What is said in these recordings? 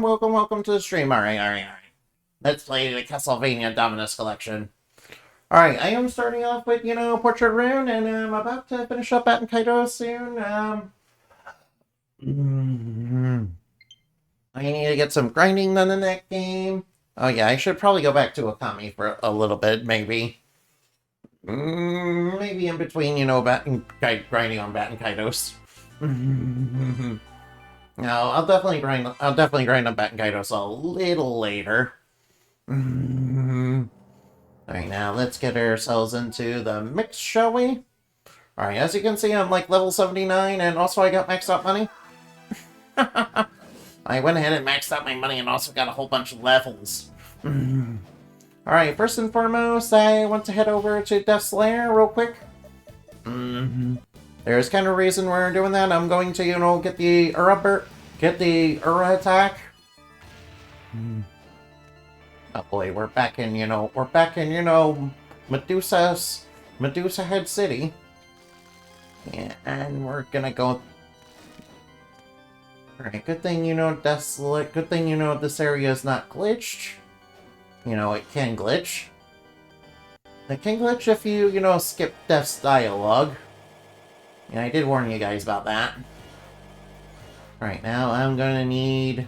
Welcome to the stream. Alright. Let's play the Castlevania Dominus Collection. Alright, I am starting off with, Portrait Rune, and I'm about to finish up Bat and Kaido soon. I need to get some grinding done in that game. Oh yeah, I should probably go back to Akami for a little bit, maybe. Maybe in between, grinding on Bat and Kaidos. No, I'll definitely grind on Bat and Kaidos a little later. Alright, now let's get ourselves into the mix, shall we? Alright, as you can see, I'm like level 79, and also I got maxed out money. I went ahead and maxed out my money and also got a whole bunch of levels. Alright, first and foremost, I want to head over to Death's Lair real quick. There's kind of a reason we're doing that. I'm going to, get the Ura attack. Oh boy, we're back in, Medusa Head City. Yeah, and we're gonna go... Alright, good thing, Desolate. Good thing, this area is not glitched. It can glitch. It can glitch if you, skip Death's dialogue. Yeah, I did warn you guys about that. Alright, now I'm gonna need...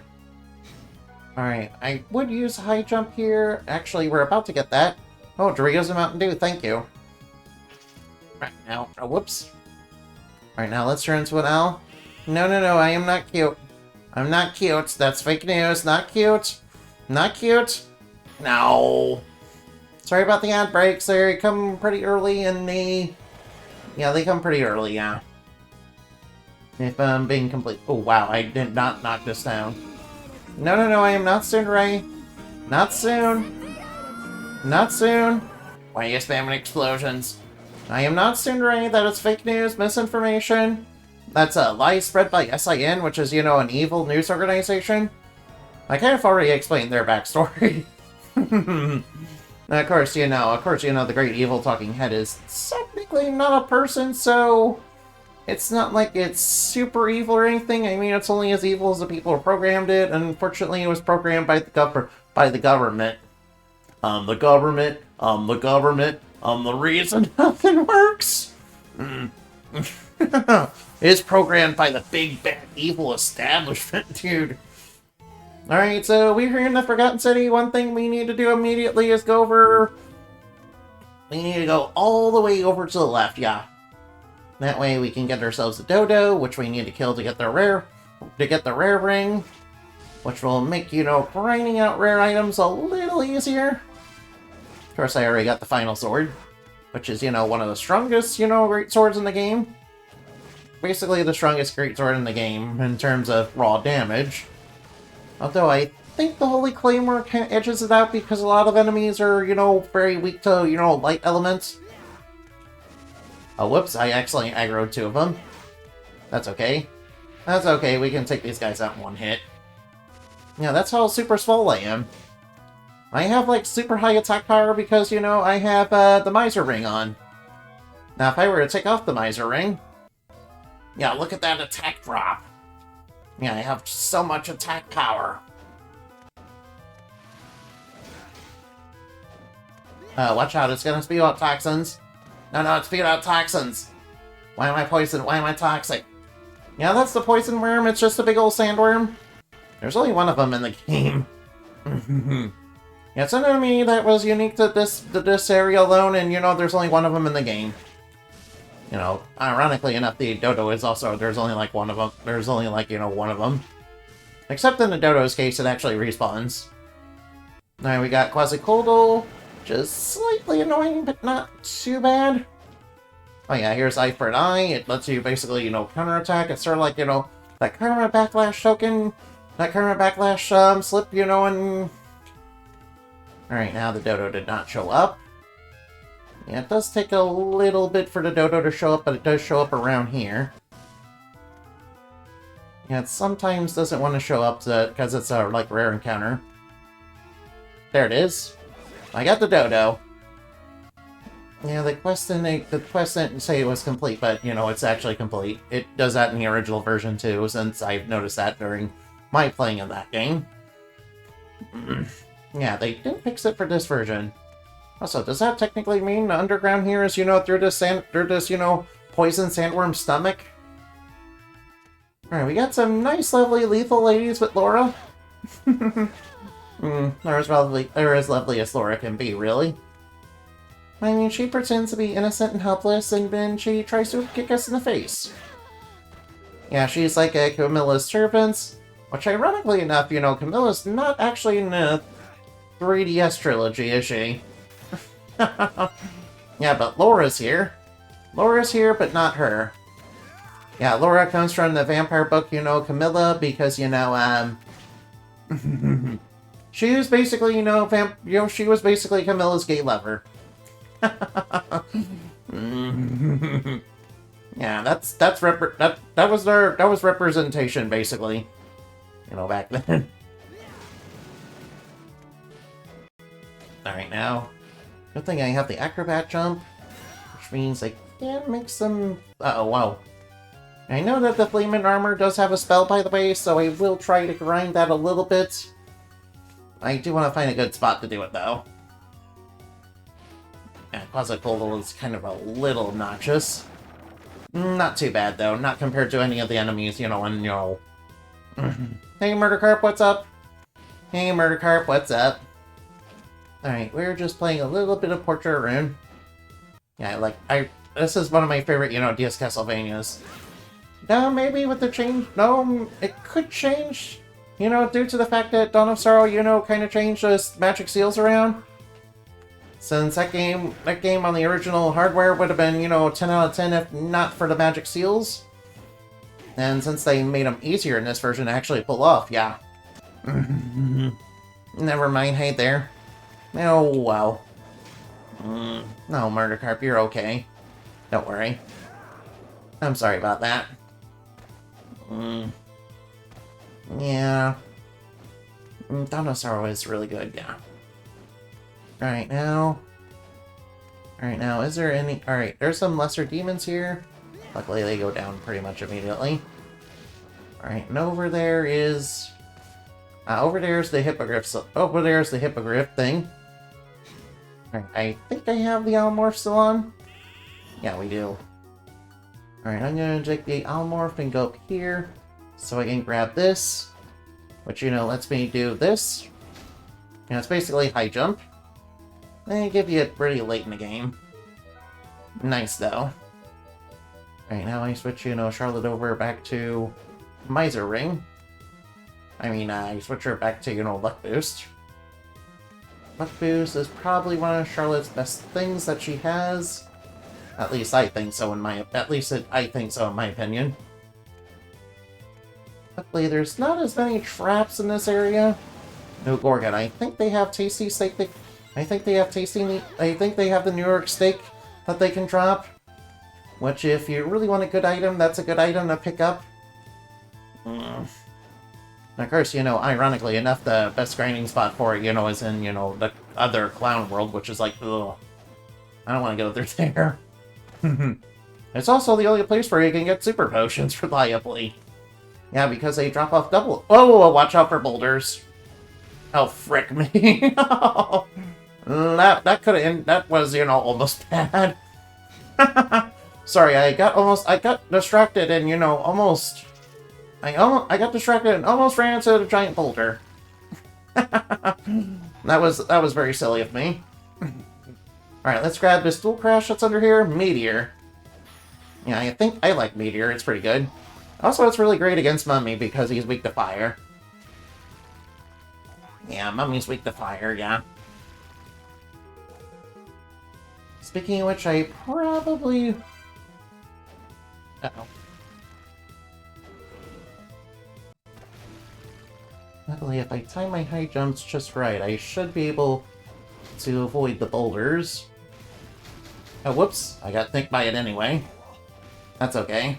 Alright, I would use high jump here. Actually, we're about to get that. Oh, Doritos and Mountain Dew, thank you. Right now, whoops. Alright, now let's turn into an owl. No, I am not cute. I'm not cute. That's fake news. Not cute. Not cute. No. Sorry about the ad breaks. They come pretty early in the... Yeah, they come pretty early, yeah. If I'm being complete... Oh, wow, I did not knock this down. No, I am not soon, Ray. Not soon. Not soon. Why are you spamming explosions? I am not soon, Ray. That is fake news, misinformation. That's a lie spread by SIN, which is, an evil news organization. I kind of already explained their backstory. Of course, the great evil talking head is technically not a person, so it's not like it's super evil or anything. I mean, it's only as evil as the people who programmed it, and unfortunately it was programmed by the government. The reason nothing works is programmed by the big bad evil establishment, dude. Alright, so we're here in the Forgotten City. One thing we need to do immediately is go over... We need to go all the way over to the left, yeah. That way we can get ourselves a dodo, which we need to kill to get the rare ring. Which will make, grinding out rare items a little easier. Of course, I already got the final sword, which is, one of the strongest, great swords in the game. Basically the strongest great sword in the game in terms of raw damage. Although I think the Holy Claymore kind of edges it out because a lot of enemies are, very weak to, light elements. Oh, whoops, I accidentally aggroed two of them. That's okay. That's okay, we can take these guys out in one hit. Yeah, that's how super swole I am. I have, super high attack power because, I have, the Miser Ring on. Now, if I were to take off the Miser Ring... Yeah, look at that attack drop. Yeah, I have so much attack power. Watch out, it's gonna spew out toxins. No, it spewed out toxins. Why am I poisoned? Why am I toxic? Yeah, that's the poison worm, it's just a big old sandworm. There's only one of them in the game. Yeah, it's an enemy that was unique to this area alone, and there's only one of them in the game. Ironically enough, the dodo is also, there's only one of them. There's only one of them. Except in the dodo's case, it actually respawns. Now we got Quasicoldal, which is slightly annoying, but not too bad. Oh yeah, here's Eye for an Eye. It lets you basically, counterattack. It's sort of like, that Karma Backlash token, that Karma Backlash slip, and... Alright, now the dodo did not show up. Yeah, it does take a little bit for the dodo to show up, but it does show up around here. Yeah, it sometimes doesn't want to show up because it's a, rare encounter. There it is. I got the dodo. Yeah, the quest didn't say it was complete, but, it's actually complete. It does that in the original version, too, since I've noticed that during my playing of that game. Yeah, they didn't fix it for this version. Also, does that technically mean the underground here is, through this, poison sandworm stomach? Alright, we got some nice, lovely, lethal ladies with Laura. They're as lovely as Laura can be, really. I mean, she pretends to be innocent and helpless, and then she tries to kick us in the face. Yeah, she's like a Camilla's servant, which ironically enough, Camilla's not actually in the 3DS trilogy, is she? Yeah, but Laura's here. Laura's here, but not her. Yeah, Laura comes from the vampire book, Camilla, because, she was basically, she was basically Camilla's gay lover. Yeah, that was representation, basically. Back then. Alright, now. Good thing I have the acrobat jump, which means I can make some... Uh-oh, wow. I know that the Flamin' Armor does have a spell, by the way, so I will try to grind that a little bit. I do want to find a good spot to do it, though. Yeah, Quasicoldal is kind of a little obnoxious. Not too bad, though. Not compared to any of the enemies, Hey, Murdercarp, what's up? Hey, Murdercarp, what's up? Alright, we're just playing a little bit of Portrait Rune. Yeah, this is one of my favorite, DS Castlevanias. Now, maybe with the change... No, it could change, due to the fact that Dawn of Sorrow, kind of changed the magic seals around. Since that game on the original hardware would have been, 10 out of 10 if not for the magic seals. And since they made them easier in this version to actually pull off, yeah. Never mind, hey there. Oh, wow. No, Murdercarp, you're okay. Don't worry. I'm sorry about that. Yeah. Dawn of Sorrow is really good, yeah. Alright, now, is there any... Alright, there's some lesser demons here. Luckily, they go down pretty much immediately. Alright, and over there is... over there's the hippogriff... Over there's the hippogriff thing. Alright, I think I have the Almorph still on. Yeah, we do. Alright, I'm gonna take the Almorph and go up here, so I can grab this. Which, lets me do this. It's basically high jump. They give you it pretty late in the game. Nice, though. Alright, now I switch, Charlotte over back to Miser Ring. I switch her back to, Luck Boost. Luck Boost is probably one of Charlotte's best things that she has. At least I think so in my... I think so in my opinion. Luckily, there's not as many traps in this area. No Gorgon. I think they have tasty steak. I think they have the New York steak that they can drop. Which, if you really want a good item, that's a good item to pick up. Of course, ironically enough, the best grinding spot for it, is in, the other clown world, which is like, ugh. I don't want to go through there. It's also the only place where you can get super potions reliably. Yeah, because they drop off double. Oh, watch out for boulders. Oh, frick me. That could have... That was, almost bad. Sorry, I got distracted and, almost... I got distracted and almost ran into the giant boulder. That was very silly of me. Alright, let's grab this Dual Crash that's under here. Meteor. Yeah, I think I like Meteor. It's pretty good. Also, it's really great against Mummy because he's weak to fire. Yeah, Mummy's weak to fire, yeah. Speaking of which, I probably... Uh-oh. Luckily, if I time my high jumps just right, I should be able to avoid the boulders. Oh, whoops. I got think by it anyway. That's okay.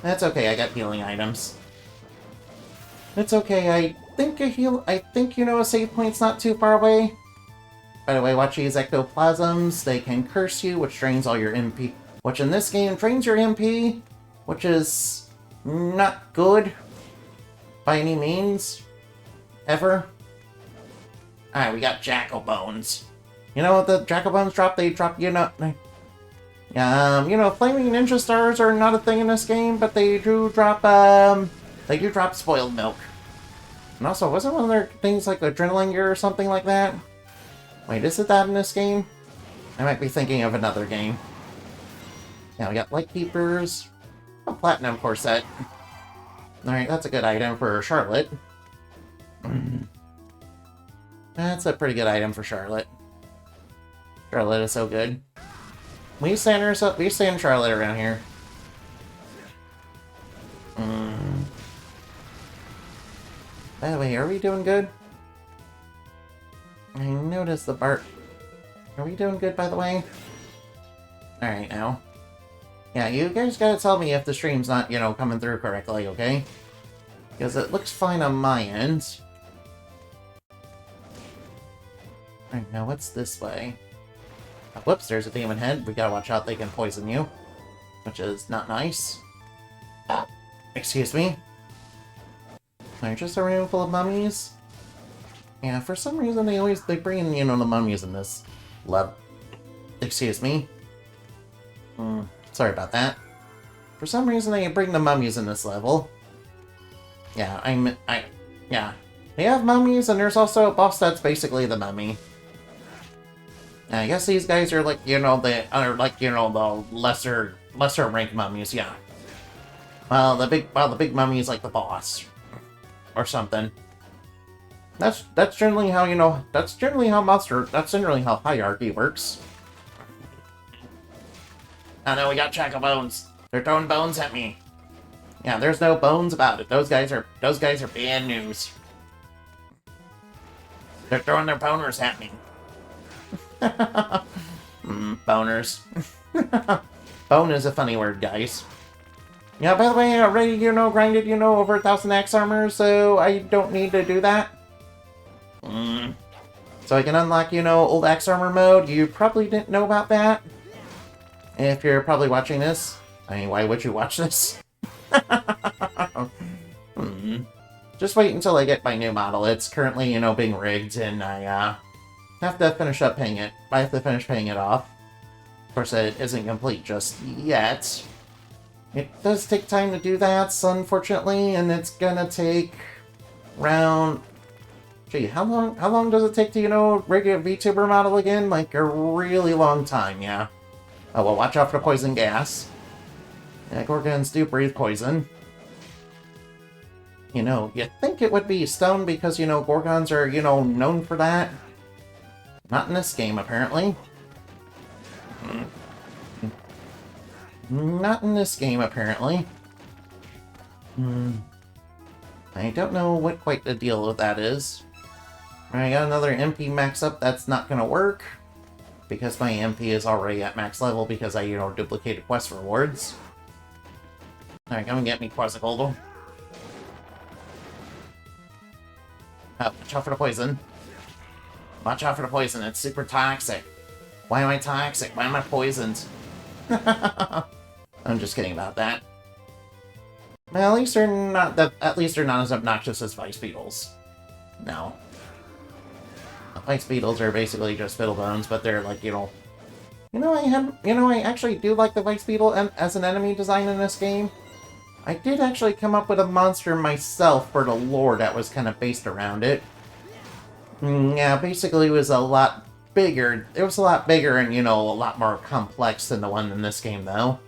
That's okay, I got healing items. It's okay, I think a save point's not too far away. By the way, watch these ectoplasms. They can curse you, which drains all your MP. Which in this game drains your MP, which is not good by any means. Ever. Alright, we got Jackal Bones. You know what the Jackal Bones drop? They drop, you know... Flaming Ninja Stars are not a thing in this game, but they do drop, spoiled milk. And also, wasn't one of their things like Adrenaline Gear or something like that? Wait, is it that in this game? I might be thinking of another game. Yeah, we got Light Keepers. A Platinum Corset. Alright, that's a good item for Charlotte. That's a pretty good item for Charlotte. Charlotte is so good. We stand Charlotte around here. By the way, are we doing good? I noticed the Bart. Are we doing good, by the way? Alright, now. Yeah, you guys gotta tell me if the stream's not, coming through correctly, okay? Because it looks fine on my end. Alright, now what's this way? Oh, whoops, there's a demon head. We gotta watch out, they can poison you. Which is not nice. Excuse me. Alright, just a room full of mummies. Yeah, for some reason they bring in, the mummies in this level. Excuse me. Sorry about that. For some reason they bring the mummies in this level. Yeah, yeah. They have mummies, and there's also a boss that's basically the mummy. I guess these guys are like, the lesser ranked mummies, yeah. Well, the big mummy is like the boss. Or something. That's generally how, that's generally how hierarchy works. I know we got Jackal Bones. They're throwing bones at me. Yeah, there's no bones about it. Those guys are bad news. They're throwing their boners at me. Boners. Bone is a funny word, guys. Yeah, by the way, I already, grinded, over 1,000 axe armor, so I don't need to do that. So I can unlock, old axe armor mode. You probably didn't know about that. If you're probably watching this. I mean, why would you watch this? Just wait until I get my new model. It's currently, being rigged, and I, have to finish up paying it. I have to finish paying it off. Of course, it isn't complete just yet. It does take time to do that, unfortunately, and it's gonna take around... Gee, how long does it take to, rig a VTuber model again? Like, a really long time, yeah. Oh, well, watch out for the poison gas. Yeah, Gorgons do breathe poison. You'd think it would be stone because, Gorgons are, known for that. Not in this game, apparently. Not in this game, apparently. I don't know what quite the deal with that is. I got another MP max up. That's not gonna work. Because my MP is already at max level because I, duplicated quest rewards. Alright, come and get me, Quasicoldal. Oh, watch out for the poison. Watch out for the poison, it's super toxic. Why am I toxic? Why am I poisoned? I'm just kidding about that. Well, at least they're not as obnoxious as Vice Beetles. No. Vice Beetles are basically just fiddlebones, but they're like, I actually do like the Vice Beetle as an enemy design in this game. I did actually come up with a monster myself for the lore that was kind of based around it. Yeah, basically it was a lot bigger. It was a lot bigger and, a lot more complex than the one in this game, though.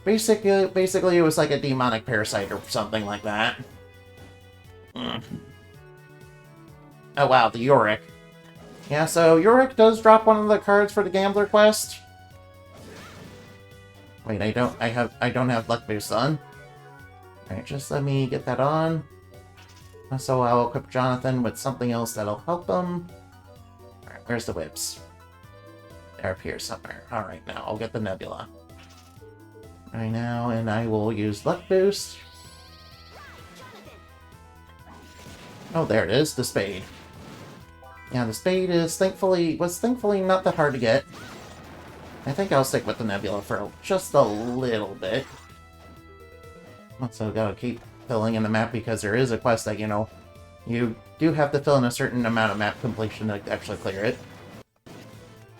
Basically it was like a demonic parasite or something like that. Oh wow, the Yorick. Yeah, so Yorick does drop one of the cards for the Gambler quest. Wait, I don't have Luck Boost on. Alright, just let me get that on. So I'll equip Jonathan with something else that'll help him. Alright, where's the whips? They're up here somewhere. Alright, now I'll get the Nebula. Right now, and I will use Luck Boost. Oh, there it is, the Spade. Yeah, the Spade was thankfully not that hard to get. I think I'll stick with the Nebula for just a little bit. Also, gotta keep filling in the map because there is a quest that, you You do have to fill in a certain amount of map completion to actually clear it.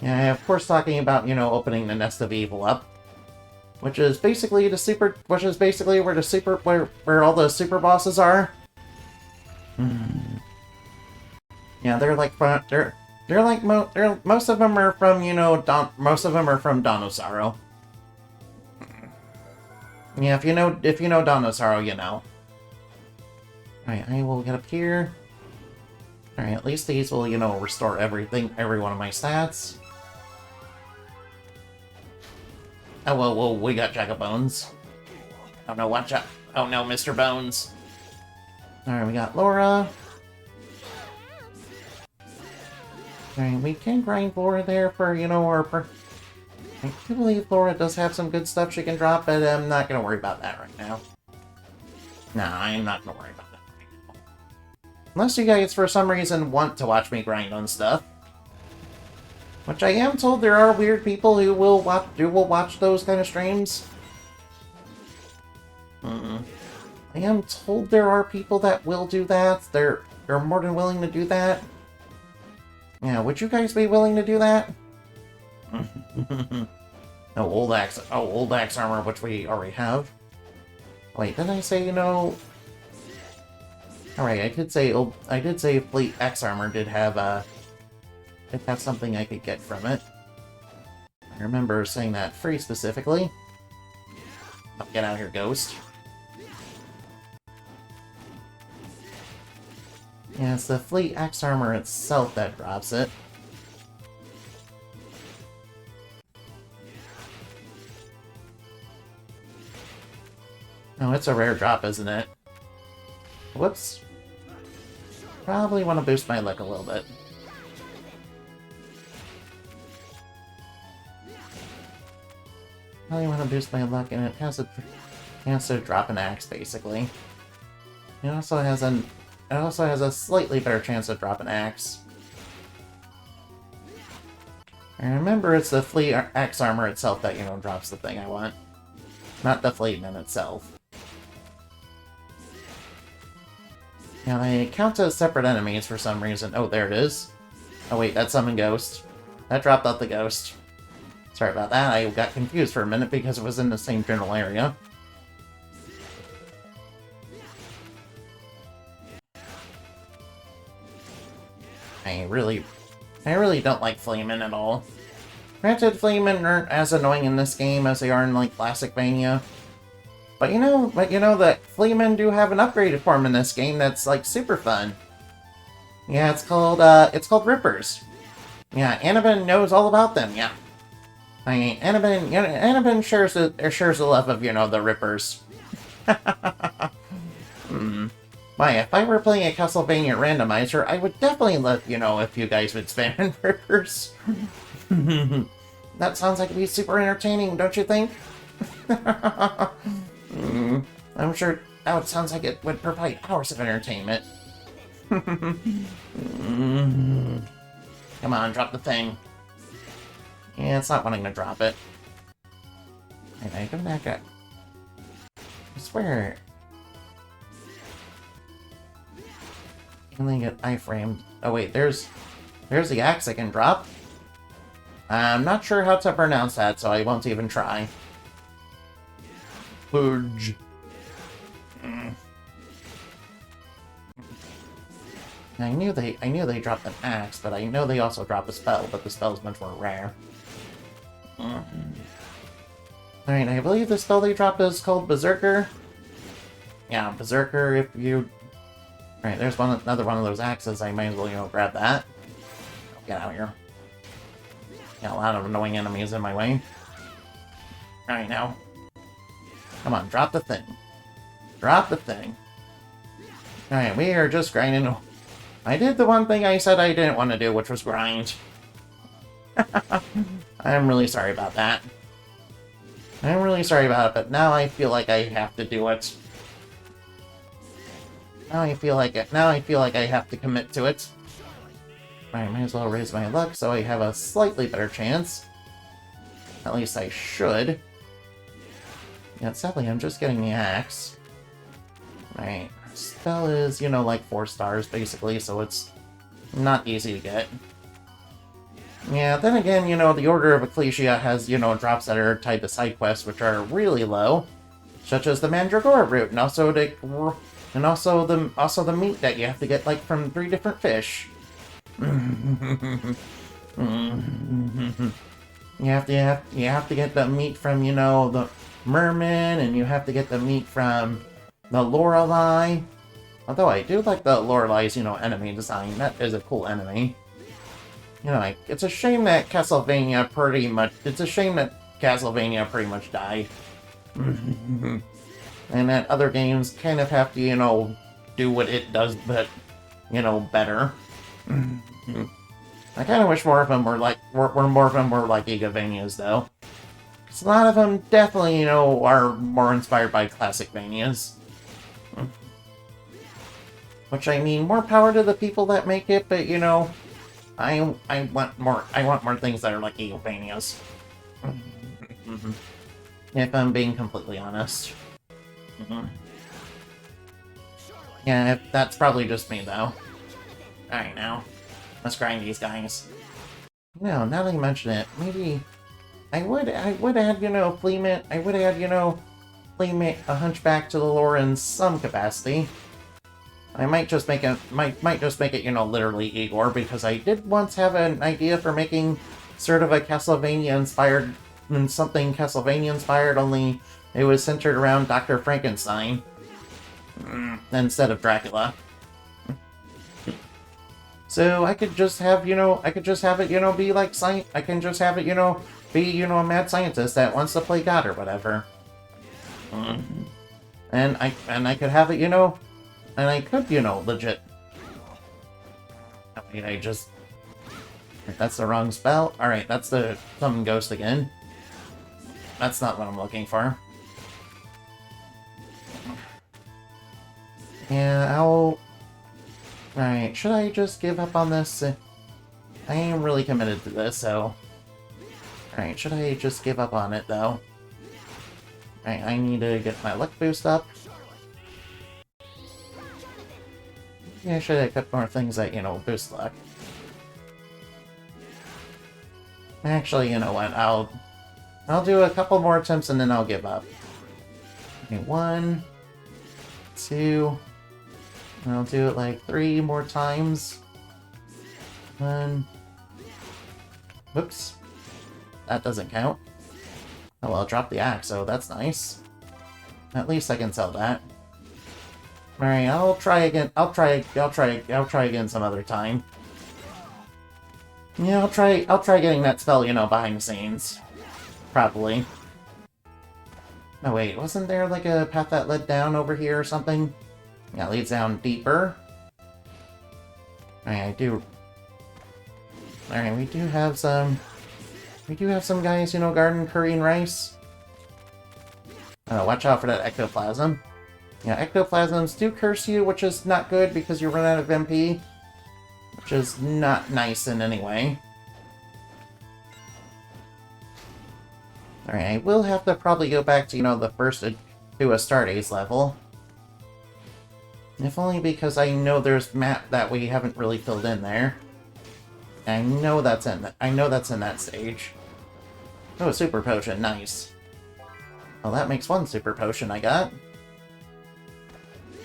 Yeah, of course talking about, you know, opening the Nest of Evil up. Which is basically where all the super bosses are. Yeah, they're like most of them are from, you know, most of them are from Donosaro. Yeah, if you know Donosaro, you know. Alright, I will get up here. Alright, at least these will, you know, restore every one of my stats. Oh, whoa, we got Jack of Bones. Oh no, watch out. Oh no, Mr. Bones. Alright, we got Laura. Alright, we can grind Laura there for, you know, I do believe Laura does have some good stuff she can drop, but I'm not gonna worry about that right now. Nah, I'm not gonna worry about that right now. Unless you guys, for some reason, want to watch me grind on stuff. Which I am told there are weird people who will watch those kind of streams. I am told there are people that will do that. They're more than willing to do that. Yeah, would you guys be willing to do that? No, old axe armor, which we already have. Wait, didn't I say, you know... Alright, I did say Fleet Axe armor did have something I could get from it. I remember saying that pretty specifically. Oh, get out of here, Ghost. Yeah, it's the Fleet Axe armor itself that drops it. Oh, it's a rare drop, isn't it? Whoops. Probably want to boost my luck a little bit. Probably want to boost my luck, and it has a chance to drop an axe, basically. It also has a slightly better chance of dropping an axe. And remember, it's the Fleet Axe armor itself that, you know, drops the thing I want. Not the Fleetman itself. Yeah, they count as separate enemies for some reason. Oh, there it is. Oh wait, that summoned Ghost. That dropped out the Ghost. Sorry about that, I got confused for a minute because it was in the same general area. I really don't like Fleemen at all. Granted, Fleemen aren't as annoying in this game as they are in, like, Classicvania. But you know that Fleemen do have an upgraded form in this game that's, like, super fun. Yeah, it's called Rippers. Yeah, Annabin knows all about them, yeah. I mean, Annabin shares the love of, you know, the Rippers. Why, if I were playing a Castlevania randomizer, I would definitely let you know if you guys would spam Rippers. That sounds like it'd be super entertaining, don't you think? I'm sure now it sounds like it would provide hours of entertainment. Come on, drop the thing. Yeah, it's not wanting to drop it. And I come back up. I swear. Only get iframed. Oh wait, there's the axe I can drop. I'm not sure how to pronounce that, so I won't even try. Purge. I knew they dropped an axe, but I know they also dropped a spell, but the spell's much more rare. Alright, I believe the spell they dropped is called Berserker. Yeah, Berserker, if you... Alright, there's another one of those axes, I might as well, you know, grab that. Get out of here. Got a lot of annoying enemies in my way. Alright, now. Come on, drop the thing. Drop the thing. Alright, we are just grinding. I did the one thing I said I didn't want to do, which was grind. I'm really sorry about that. I'm really sorry about it, but now I feel like I have to do it. Now I feel like I have to commit to it. I might as well raise my luck so I have a slightly better chance. At least I should. Yeah, sadly, I'm just getting the axe. Right. spell is, you know, like 4 stars, basically, so it's not easy to get. Yeah, then again, you know, the Order of Ecclesia has, you know, drops that are tied to side quests, which are really low, such as the Mandragora route, and also the meat that you have to get, like, from 3 different fish. You have to get the meat from, you know, the Merman, and you have to get the meat from the Lorelei. Although I do like the Lorelei's, you know, enemy design. That is a cool enemy. You know, like, it's a shame that Castlevania pretty much died. And that other games kind of have to, you know, do what it does, but, you know, better. I kind of wish more of them were like Igavanias, though. Because a lot of them definitely, you know, are more inspired by classic Vanias. Which, I mean, more power to the people that make it, but, you know, I want more things that are like Igavanias. If I'm being completely honest. Yeah, that's probably just me, though. Alright, now. Let's grind these guys. No, now that you mention it, maybe I would add, you know, Fleamit. I would add, you know, Fleamit a Hunchback to the lore in some capacity. I might just make it, you know, literally Igor, because I did once have an idea for making sort of a Castlevania-inspired, something Castlevania-inspired, only it was centered around Dr. Frankenstein instead of Dracula. So I could just have, you know, be like I can just have it, you know, be, you know, a mad scientist that wants to play God or whatever. And I could have it, you know, and I could, you know, legit. I mean, that's the wrong spell. Alright, that's the summon ghost again. That's not what I'm looking for. Yeah, Alright, should I just give up on this? I am really committed to this, so... Alright, should I just give up on it, though? Alright, I need to get my luck boost up. Yeah, should I put more things that, you know, boost luck? Actually, you know what, I'll do a couple more attempts and then I'll give up. Okay, 1, 2... I'll do it like 3 more times. 1. Whoops. That doesn't count. Oh well, drop the axe, so that's nice. At least I can sell that. Alright, I'll try again. I'll try again some other time. Yeah, I'll try getting that spell, you know, behind the scenes. Probably. No, wait, wasn't there like a path that led down over here or something? Yeah, it leads down deeper. Alright, Alright, we do have some guys, you know, garden curry and rice. Oh, watch out for that ectoplasm. Yeah, ectoplasms do curse you, which is not good because you run out of MP. Which is not nice in any way. Alright, I will have to probably go back to, you know, the first to a Astartes level. If only because I know there's map that we haven't really filled in there. I know that's in that stage. Oh, super potion, nice. Well, that makes 1 super potion I got.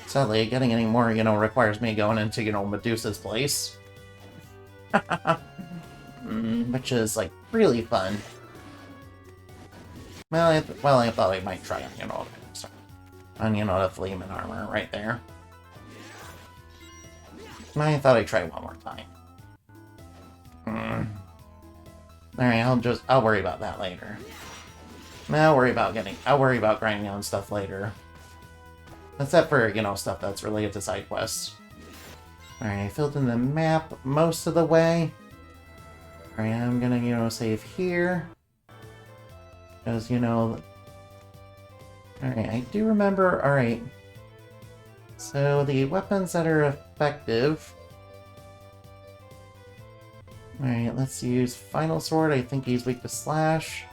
Sadly, getting any more, you know, requires me going into, you know, Medusa's place. Which is, like, really fun. Well, I thought I might try on, you know, the Fleeman armor right there. I thought I'd try one more time. Alright, I'll worry about that later. I'll worry about grinding on stuff later. Except for, you know, stuff that's related to side quests. Alright, I filled in the map most of the way. Alright, I'm gonna, you know, save here. Because, you know... Alright, I do remember... Alright. So, the weapons that are effective... Alright, let's use Final Sword. I think he's weak to Slash.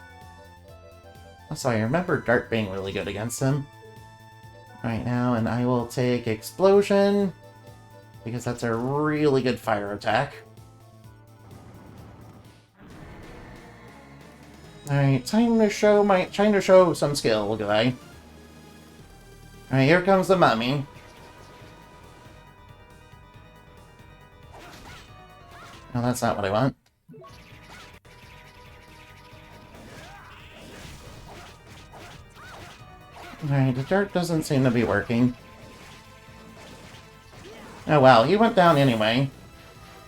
Oh, sorry, I remember Dart being really good against him. Right now, and I will take Explosion, because that's a really good fire attack. Alright, time to show some skill, guy. Alright, here comes the mummy. No, that's not what I want. Alright, the dirt doesn't seem to be working. Oh well, he went down anyway.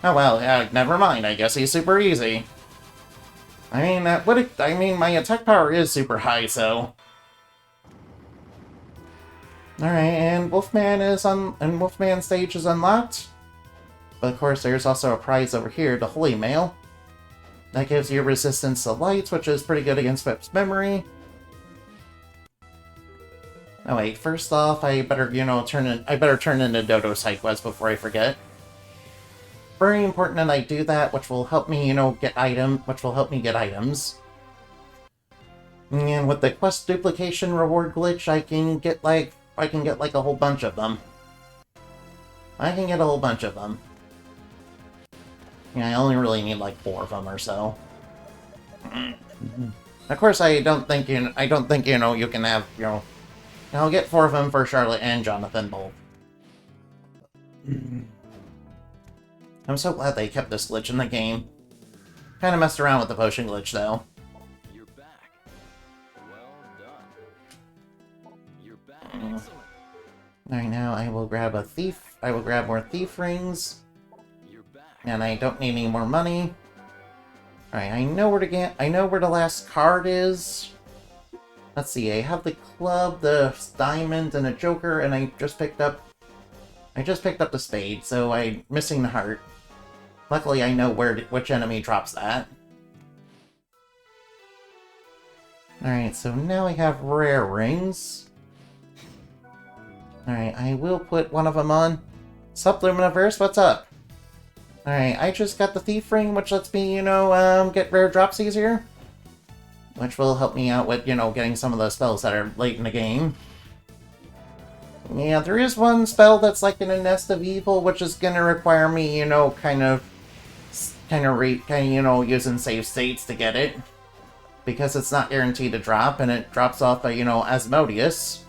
Oh well, never mind, I guess he's super easy. I mean, my attack power is super high, so... Alright, and Wolfman stage is unlocked. But of course, there's also a prize over here, the Holy Mail. That gives you resistance to lights, which is pretty good against Pip's memory. Oh wait, first off, I better, turn into Dodo Sidequest before I forget. Very important that I do that, which will help me, get items. And with the quest duplication reward glitch, I can get like a whole bunch of them. Yeah, I only really need like 4 of them or so. Of course, I don't think you can have, I'll get 4 of them for Charlotte and Jonathan both. I'm so glad they kept this glitch in the game. Kinda messed around with the potion glitch, though. You're back. Well done. You're back. Excellent. Alright, now I will grab more thief rings. You're back. And I don't need any more money. Alright, I know where the last card is. Let's see, I have the club, the diamond, and a joker, and I just picked up the spade, so I'm missing the heart. Luckily, I know which enemy drops that. Alright, so now I have rare rings. Alright, I will put one of them on. Sup, Luminiverse, what's up? Alright, I just got the thief ring, which lets me, get rare drops easier. Which will help me out with, getting some of the spells that are late in the game. Yeah, there is one spell that's like in a Nest of Evil, which is gonna require me, using save states to get it. Because it's not guaranteed to drop, and it drops off by, Asmodeus.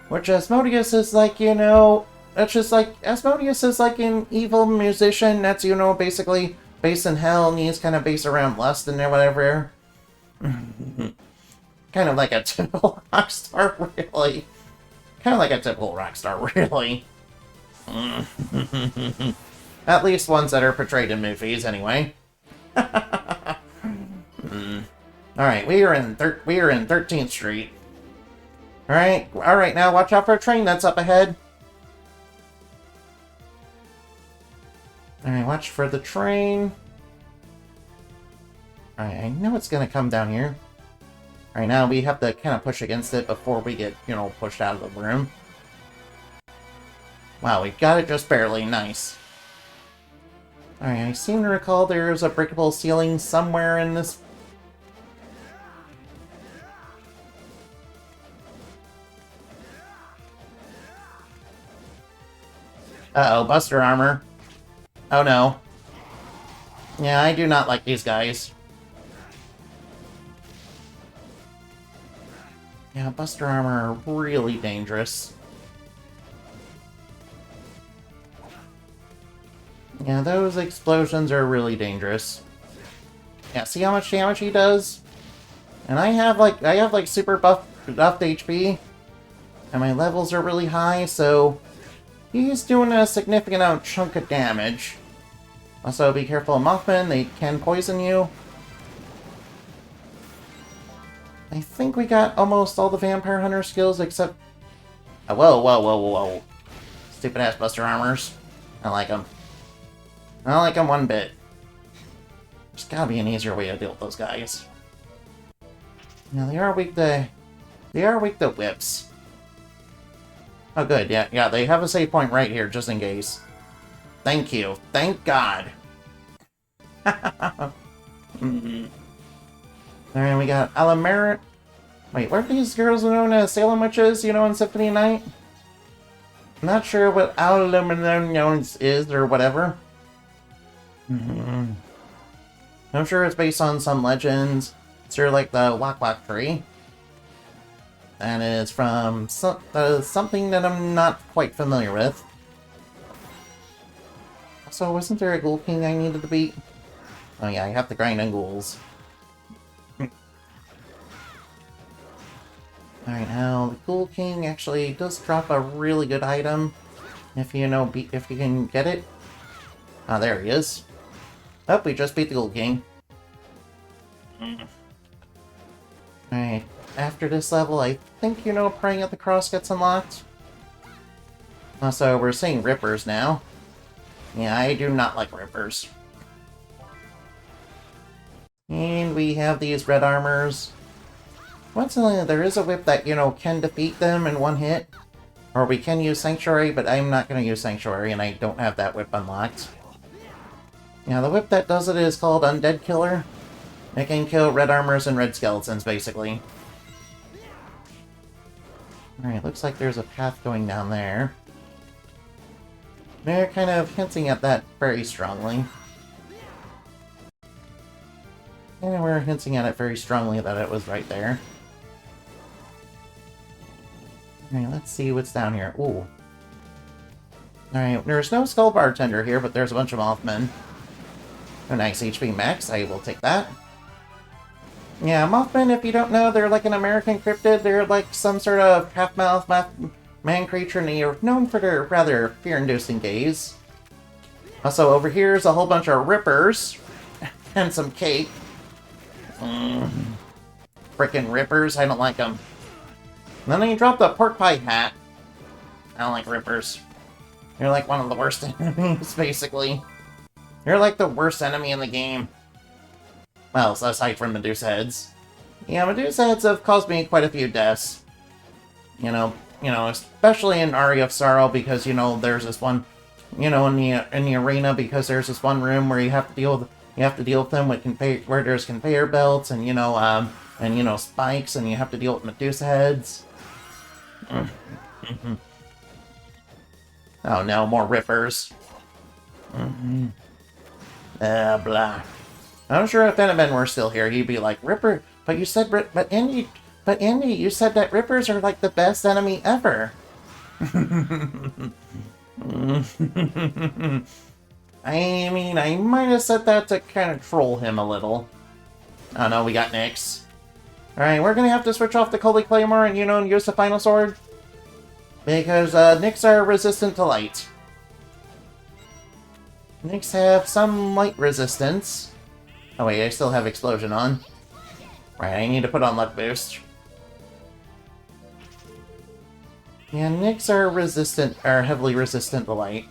Which Asmodeus is like, that's just like, Asmodeus is like an evil musician that's, basically based in hell, and he's kind of based around lust and whatever. Kind of like a typical rock star, really. At least ones that are portrayed in movies, anyway. Alright, we are in 13th Street. Alright, now watch out for a train that's up ahead. Alright, watch for the train. Alright, I know it's gonna come down here. Alright, now we have to kind of push against it before we get, pushed out of the room. Wow, we got it just barely. Nice. Alright, I seem to recall there's a breakable ceiling somewhere in this. Uh-oh, Buster Armor. Oh no. Yeah, I do not like these guys. Yeah, Buster Armor are really dangerous. Yeah, those explosions are really dangerous. Yeah, see how much damage he does? And I have like super buffed HP. And my levels are really high, so he's doing a significant chunk of damage. Also, be careful of Mothman, they can poison you. I think we got almost all the Vampire Hunter skills except... Oh, whoa. Stupid-ass Buster Armors. I like them. I don't like them one bit. There's gotta be an easier way to deal with those guys. Now, they are weak to whips. Oh, good. Yeah, they have a save point right here, just in case. Thank you. Thank God. Alright, we got Wait, what are these girls known as Salem Witches, you know, in Symphony Night? I'm not sure what aluminum is or whatever. I'm sure it's based on some legends. It's sort of like the Wak Wak tree. And it's from something that I'm not quite familiar with. So, wasn't there a Ghoul King I needed to beat? Oh yeah, I have to grind on ghouls. Alright, now the Ghoul King actually does drop a really good item. If you know, if you can get it. Ah, there he is. Oh, we just beat the Ghoul King. Alright, after this level, I think, you know, Praying at the Cross gets unlocked. Also, we're seeing Rippers now. Yeah, I do not like Rippers. And we have these red armors. Coincidentally, there is a whip that, you know, can defeat them in one hit. Or we can use Sanctuary, but I'm not going to use Sanctuary, and I don't have that whip unlocked. Yeah, the whip that does it is called Undead Killer. It can kill red armors and red skeletons, basically. Alright, looks like there's a path going down there. They're kind of hinting at that very strongly. And we're hinting at it very strongly that it was right there. Alright, let's see what's down here. Ooh. Alright, there's no Skull Bartender here, but there's a bunch of Mothman. A nice HP max, I will take that. Yeah, Mothman, if you don't know, they're like an American cryptid. They're like some sort of half-mouth man creature, and they're known for their rather fear-inducing gaze. Also, over here is a whole bunch of Rippers. And some cake. Frickin' Rippers, I don't like them. And then he dropped a pork pie hat. I don't like Rippers. They're like one of the worst enemies, basically. They're like the worst enemy in the game. Well, aside from Medusa heads. Yeah, Medusa heads have caused me quite a few deaths. You know, especially in Aria of Sorrow, because, you know, there's this one, you know, in the arena, because there's this one room where you have to deal with them with where there's conveyor belts and, you know, spikes, and you have to deal with Medusa heads. Oh no, more Rippers. Blah. I'm sure if Venom were still here, he'd be like, Ripper, but you said, but Andy, you said that Rippers are like the best enemy ever. I mean, I might have said that to kind of troll him a little. Oh no, we got Nyx. Alright, we're gonna have to switch off the Coley Claymore and, you know, use the Final Sword. Because, Nyx are resistant to light. Nyx have some light resistance. Oh wait, I still have Explosion on. Right, I need to put on Luck Boost. Yeah, Nyx are heavily resistant to light.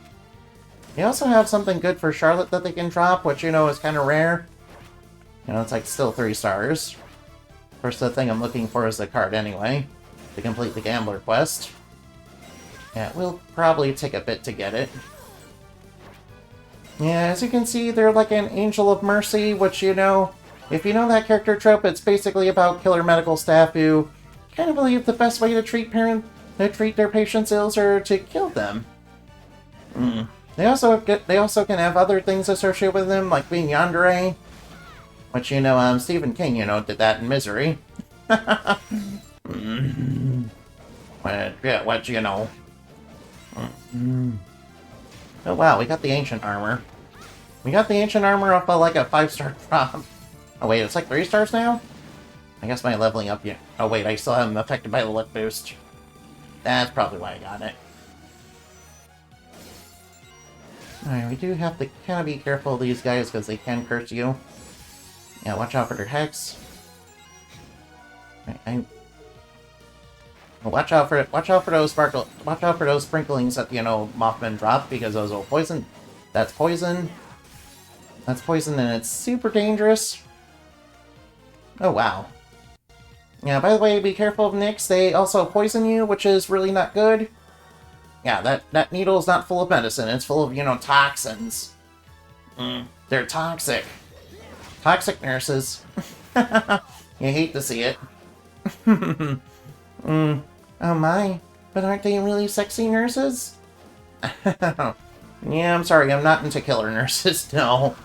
They also have something good for Charlotte that they can drop, which, you know, is kind of rare. You know, it's like still 3 stars. Of course, the thing I'm looking for is the card anyway, to complete the Gambler quest. Yeah, it will probably take a bit to get it. Yeah, as you can see, they're like an Angel of Mercy, which, you know, if you know that character trope, it's basically about killer medical staff who kind of believe the best way to treat their patients' ills are to kill them. They also can have other things associated with them, like being yandere, which, you know, Stephen King, you know, did that in Misery. But, yeah, what you know. Oh wow, we got the Ancient Armor. We got the Ancient Armor off of like a 5-star drop. Oh wait, it's like 3 stars now? I guess my leveling up yet. Oh wait, I still haven't affected by the Luck Boost. That's probably why I got it. Alright, we do have to kind of be careful of these guys because they can curse you. Yeah, watch out for their Hex. Watch out for those sprinklings that, you know, Mothman drop, because those will poison. That's poison. That's poison, and it's super dangerous. Oh wow. Yeah, by the way, be careful of Nyx. They also poison you, which is really not good. Yeah, that needle is not full of medicine. It's full of, you know, toxins. They're toxic. Toxic nurses. You hate to see it. Oh my, but aren't they really sexy nurses? Yeah, I'm sorry, I'm not into killer nurses, no.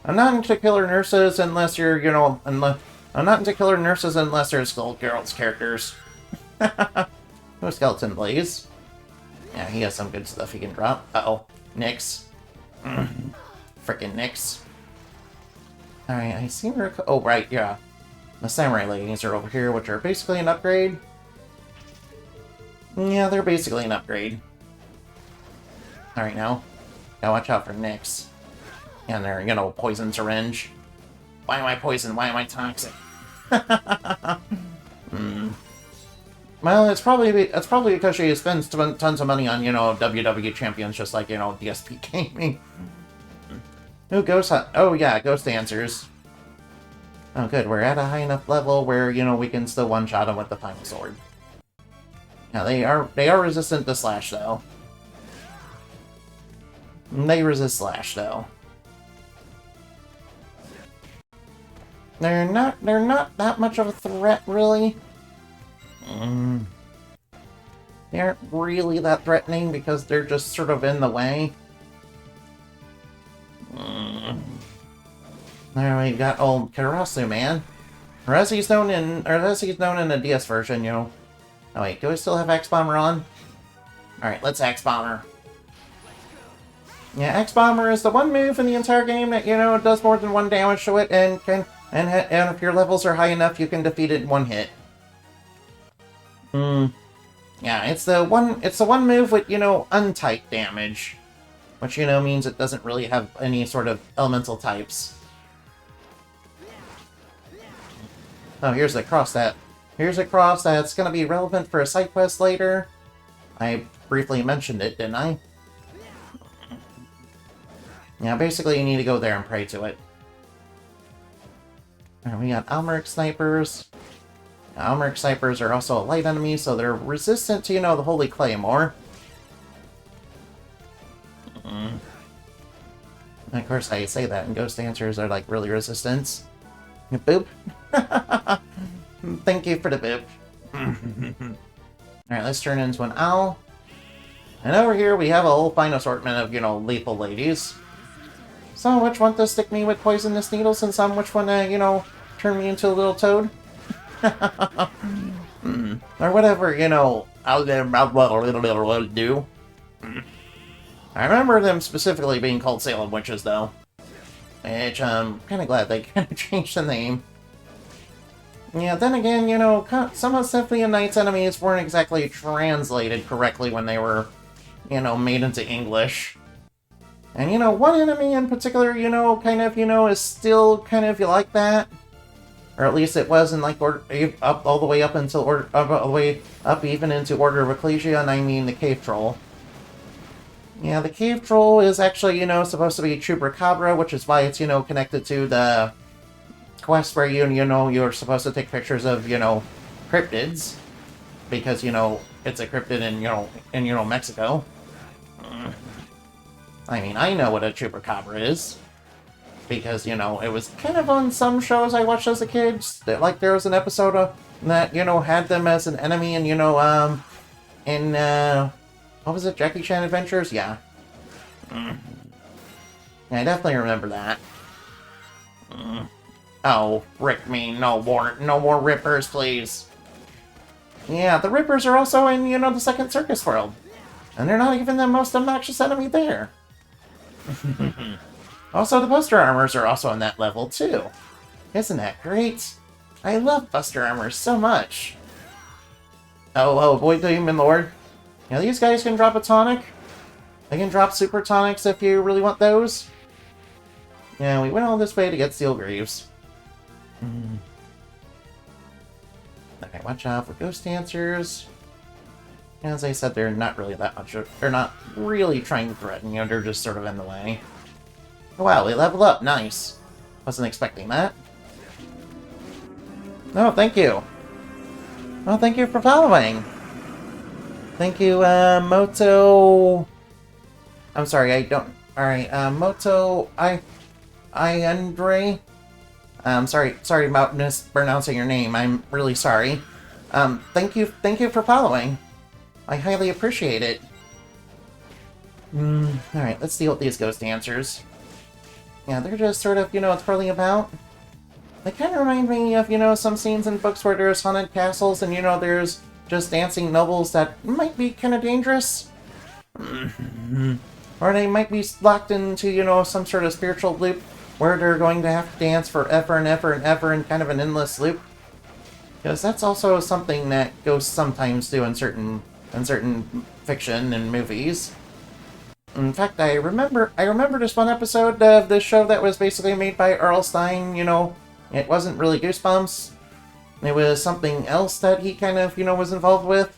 I'm not into killer nurses unless you're, I'm not into killer nurses unless they're Skullgirls characters. No Skeleton Blaze. Yeah, he has some good stuff he can drop. Uh-oh. Nyx. Frickin' Nyx. Alright, I seem to oh, right, yeah. The Samurai Leggings are over here, which are basically an upgrade. Yeah, they're basically an upgrade. Alright, now. Gotta watch out for Nyx. And their, poison syringe. Why am I poisoned? Why am I toxic? Well, it's probably because she spends tons of money on, WWE champions, just like, DSP Gaming. Ooh, Ghost Hunt. Oh, yeah, Ghost Dancers. Oh, good. We're at a high enough level where, we can still one-shot them with the Final Sword. Yeah, they are resistant to Slash, though. They resist Slash, though. They're not that much of a threat, really. They aren't really that threatening because they're just sort of in the way. There we got old Karasu, man. Or as he's known in the DS version, Oh wait, do I still have Axe Bomber on? Alright, let's Axe Bomber. Yeah, Axe Bomber is the one move in the entire game that, does more than one damage to it, and if your levels are high enough, you can defeat it in one hit. Yeah, it's the one move with, untyped damage. Which, means it doesn't really have any sort of elemental types. Oh, here's a cross that. Here's a cross that's gonna be relevant for a side quest later. I briefly mentioned it, didn't I? Yeah, basically you need to go there and pray to it. Alright, we got Almeric Snipers. Almeric Snipers are also a light enemy, so they're resistant to, the Holy Claymore. And of course, I say that, and Ghost Dancers are, like, really resistant. Boop. Thank you for the boop. Alright, let's turn into an owl. And over here, we have a whole fine assortment of, lethal ladies. So, which one to stick me with poisonous needles, and some which one to, turn me into a little toad? Or whatever, I'll do. I remember them specifically being called Salem Witches, though. Which, I'm kind of glad they kind of changed the name. Yeah, then again, some of Symphony of Night's enemies weren't exactly translated correctly when they were, made into English. And, one enemy in particular, kind of, is still kind of like that. Or at least it was in, like, all the way up until, all the way up even into Order of Ecclesia, and I mean the Cave Troll. Yeah, the Cave Troll is actually, supposed to be Chupacabra, which is why it's, connected to the quest where, you're supposed to take pictures of, cryptids. Because, it's a cryptid in, Mexico. I mean, I know what a Chupacabra is. Because, it was kind of on some shows I watched as a kid. Like, there was an episode that, had them as an enemy and, what was it? Jackie Chan Adventures? Yeah. Yeah, I definitely remember that. Oh, Rick me. No more Rippers, please. Yeah, the Rippers are also in, the second Circus world. And they're not even the most obnoxious enemy there. Also, the Buster Armors are also on that level, too. Isn't that great? I love Buster Armors so much. Oh, Void Demon Lord. Yeah, these guys can drop a tonic. They can drop super tonics if you really want those. Yeah, we went all this way to get Steel Greaves. Okay, watch out for Ghost Dancers. As I said, they're not really that much. They're not really trying to threaten, they're just sort of in the way. Oh, wow, they leveled up. Nice. Wasn't expecting that. Oh, thank you. Oh, thank you for following. Thank you, Moto... I'm sorry, I don't... Alright, Moto... Andre... sorry about mispronouncing your name. I'm really sorry. Thank you for following. I highly appreciate it. Alright, let's deal with these ghost dancers. Yeah, they're just sort of, twirling about. They kind of remind me of, some scenes in books where there's haunted castles and, there's just dancing nobles that might be kind of dangerous. Or they might be locked into, some sort of spiritual loop where they're going to have to dance forever and ever and ever in kind of an endless loop. Because that's also something that ghosts sometimes do in certain fiction and movies. In fact, I remember this one episode of this show that was basically made by Earl Stein. It wasn't really Goosebumps. It was something else that he kind of, was involved with.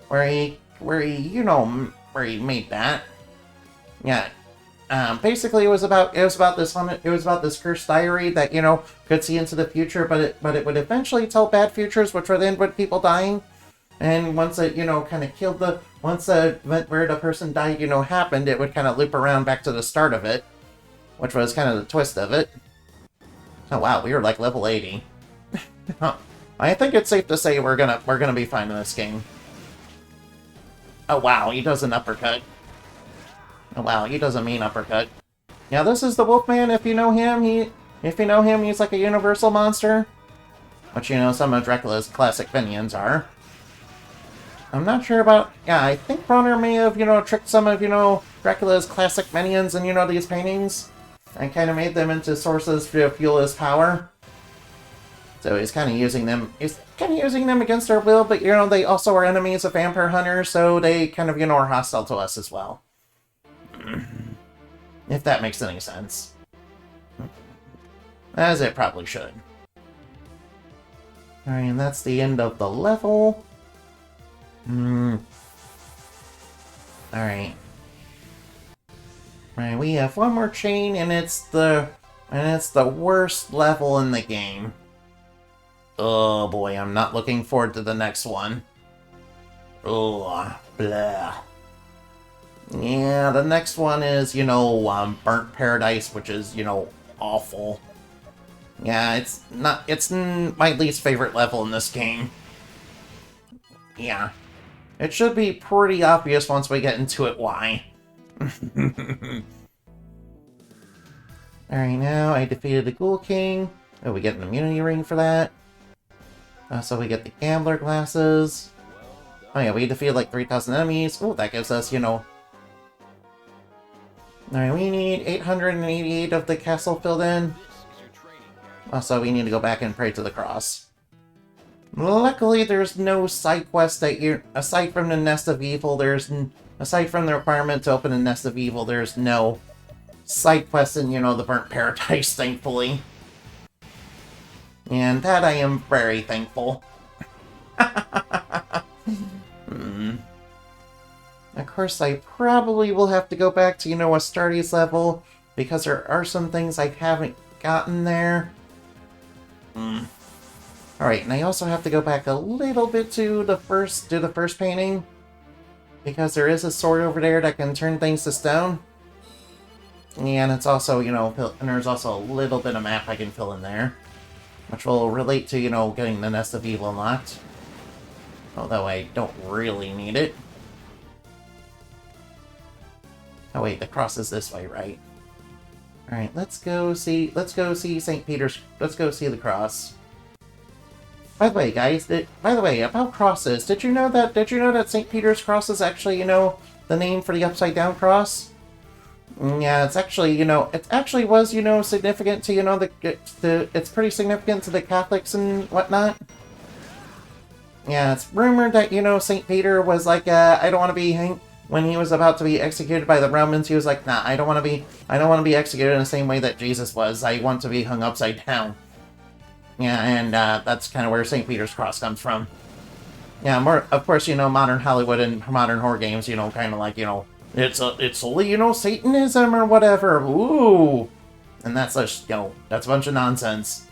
Where he made that. Yeah. Basically, it was about this cursed diary that could see into the future, but it would eventually tell bad futures, which would end with people dying. And once it kind of once the event where the person died happened, it would kind of loop around back to the start of it, which was kind of the twist of it. Oh wow, we were like level 80. I think it's safe to say we're gonna be fine in this game. Oh wow, he does an uppercut. Oh wow, he does a mean uppercut. Yeah, this is the Wolfman. If you know him, he's like a universal monster. Which some of Dracula's classic minions are. I'm not sure about... Yeah, I think Bronner may have, tricked some of, Dracula's classic minions in, these paintings. And kind of made them into sources to fuel his power. So he's kind of using them... He's kind of using them against their will, but, they also are enemies of vampire hunters, so they kind of, are hostile to us as well. If that makes any sense. As it probably should. Alright, and that's the end of the level. Alright. Right, we have one more chain, and it's the worst level in the game. Oh boy, I'm not looking forward to the next one. Oh, blah. Yeah, the next one is, Burnt Paradise, which is, awful. Yeah, it's my least favorite level in this game. Yeah. It should be pretty obvious once we get into it why. Alright, now I defeated the Ghoul King. Oh, we get an immunity ring for that. So we get the Gambler Glasses. Oh yeah, we defeated like 3,000 enemies. Oh, that gives us, Alright, we need 888 of the castle filled in. Also, we need to go back and pray to the cross. Luckily, there's no side quest that aside from the Nest of Evil, aside from the requirement to open a Nest of Evil, there's no side quest in, the Burnt Paradise, thankfully. And that I am very thankful. Of course, I probably will have to go back to, Astartes level, because there are some things I haven't gotten there. Alright, and I also have to go back a little bit to the first painting, because there is a sword over there that can turn things to stone. And it's also, and there's also a little bit of map I can fill in there, which will relate to, getting the Nest of Evil unlocked. Although I don't really need it. Oh wait, the cross is this way, right? Alright, let's go see St. Peter's, let's go see the cross. By the way, guys, about crosses, did you know that St. Peter's cross is actually, the name for the upside down cross? Yeah, it's actually, it actually was, significant to, it's pretty significant to the Catholics and whatnot. Yeah, it's rumored that, St. Peter was like, I don't want to be when he was about to be executed by the Romans, he was like, nah, I don't want to be executed in the same way that Jesus was. I want to be hung upside down. Yeah, and that's kind of where St. Peter's Cross comes from. Yeah, of course, modern Hollywood and modern horror games, kind of like, it's only, Satanism or whatever. Ooh! And that's just, that's a bunch of nonsense.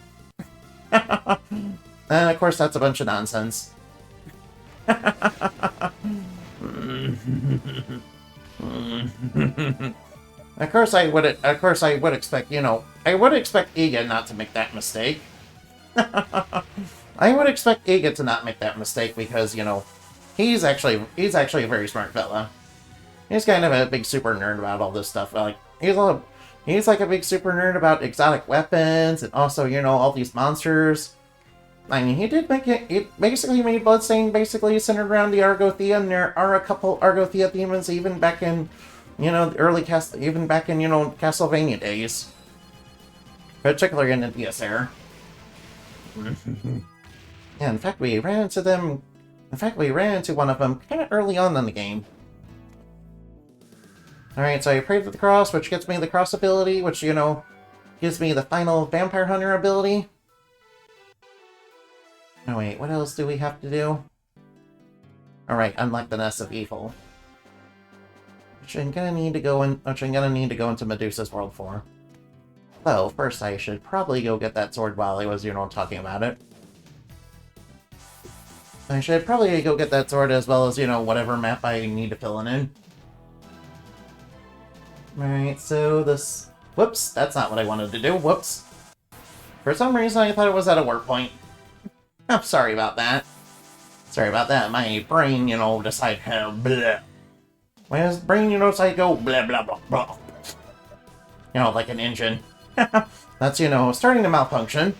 And of course, that's a bunch of nonsense. Of course, I would expect, I would expect Egan not to make that mistake. I would expect Giga to not make that mistake because, you know, he's actually a very smart fella. He's kind of a big super nerd about all this stuff. Like he's like a big super nerd about exotic weapons and also, you know, all these monsters. I mean, he did make it. It basically made Bloodstain basically centered around the Argothea, and there are a couple Argothea demons even back in, you know, the early even back in, you know, Castlevania days, particularly in the DS era. Yeah, in fact, we ran into them. In fact, we ran into one of them kind of early on in the game. Alright, so I prayed to the cross, which gets me the cross ability, which, you know, gives me the final Vampire Hunter ability. Oh wait, what else do we have to do? Alright, unlock the Nest of Evil. Which I'm gonna need to go into Medusa's world for. Though, first I should probably go get that sword while I was, you know, talking about it. I should probably go get that sword as well as, you know, whatever map I need to fill in. Alright, so this... Whoops, that's not what I wanted to do. Whoops. For some reason, I thought it was at a work point. I'm sorry about that. Sorry about that. My brain, you know, decided to blah. My brain, you know, decided to go blah, blah, blah, blah. You know, like an engine. That's, you know, starting to malfunction.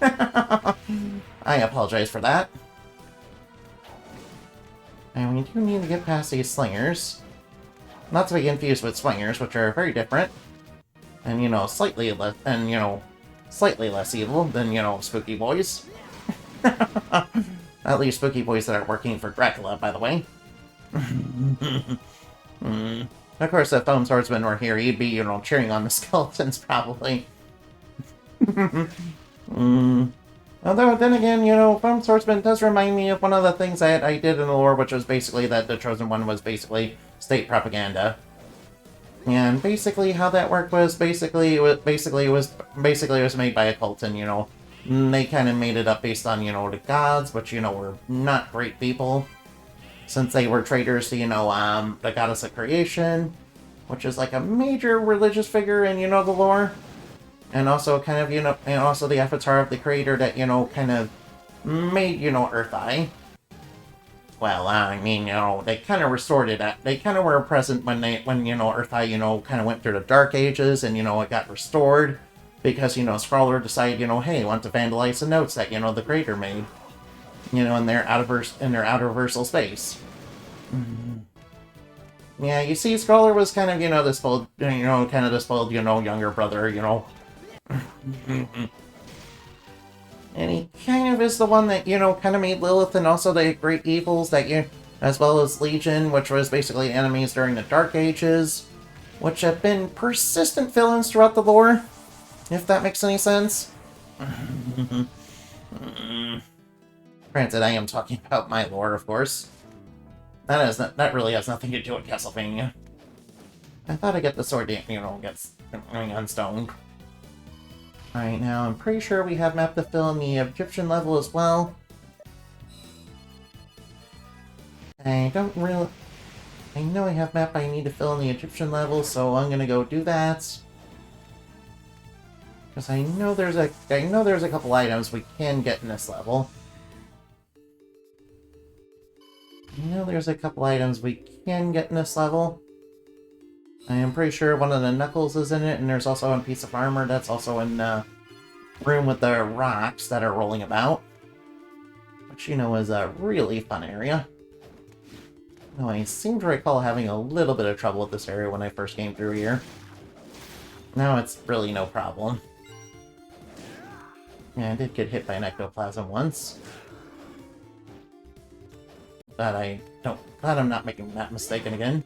I apologize for that. And we do need to get past these slingers. Not to be confused with swingers, which are very different. And, you know, slightly less evil than, you know, spooky boys. At least spooky boys that are working for Dracula, by the way. Of course, if Foam Swordsman were here, he'd be, you know, cheering on the skeletons, probably. Although, then again, you know, Foam Swordsman does remind me of one of the things that I did in the lore, which was basically that the Chosen One was basically state propaganda. And basically how that worked was basically it was made by a cult, and, you know, they kind of made it up based on, you know, the gods, which, you know, were not great people. Since they were traitors to, you know, the goddess of creation, which is like a major religious figure in, you know, the lore. And also kind of, you know, and also the avatar of the creator that, you know, kind of made, you know, Earth-Eye. Well, I mean, you know, they kind of restored it. They kind of were present when, you know, Earth-Eye, you know, kind of went through the Dark Ages, and, you know, it got restored. Because, you know, Scrawler decided, you know, hey, want to vandalize the notes that, you know, the creator made. You know, in their outer-versal space. Yeah, you see, Scrawler was kind of, you know, the spoiled, you know, younger brother, you know. And he kind of is the one that, you know, kind of made Lilith and also the Great Evils that you, as well as Legion, which was basically enemies during the Dark Ages, which have been persistent villains throughout the lore, if that makes any sense. Granted, I am talking about my lore, of course. That really has nothing to do with Castlevania. I thought I'd get the sword, you know, gets unstoned. Alright, now I'm pretty sure we have map to fill in the Egyptian level as well. I know I have map I need to fill in the Egyptian level, so I'm gonna go do that. Because I know there's a couple items we can get in this level. I know there's a couple items we can get in this level. I am pretty sure one of the knuckles is in it, and there's also a piece of armor that's also in the room with the rocks that are rolling about. Which, you know, is a really fun area. Though I seem to recall having a little bit of trouble with this area when I first came through here. Now it's really no problem. Yeah, I did get hit by an ectoplasm once. Glad I'm not making that mistake again.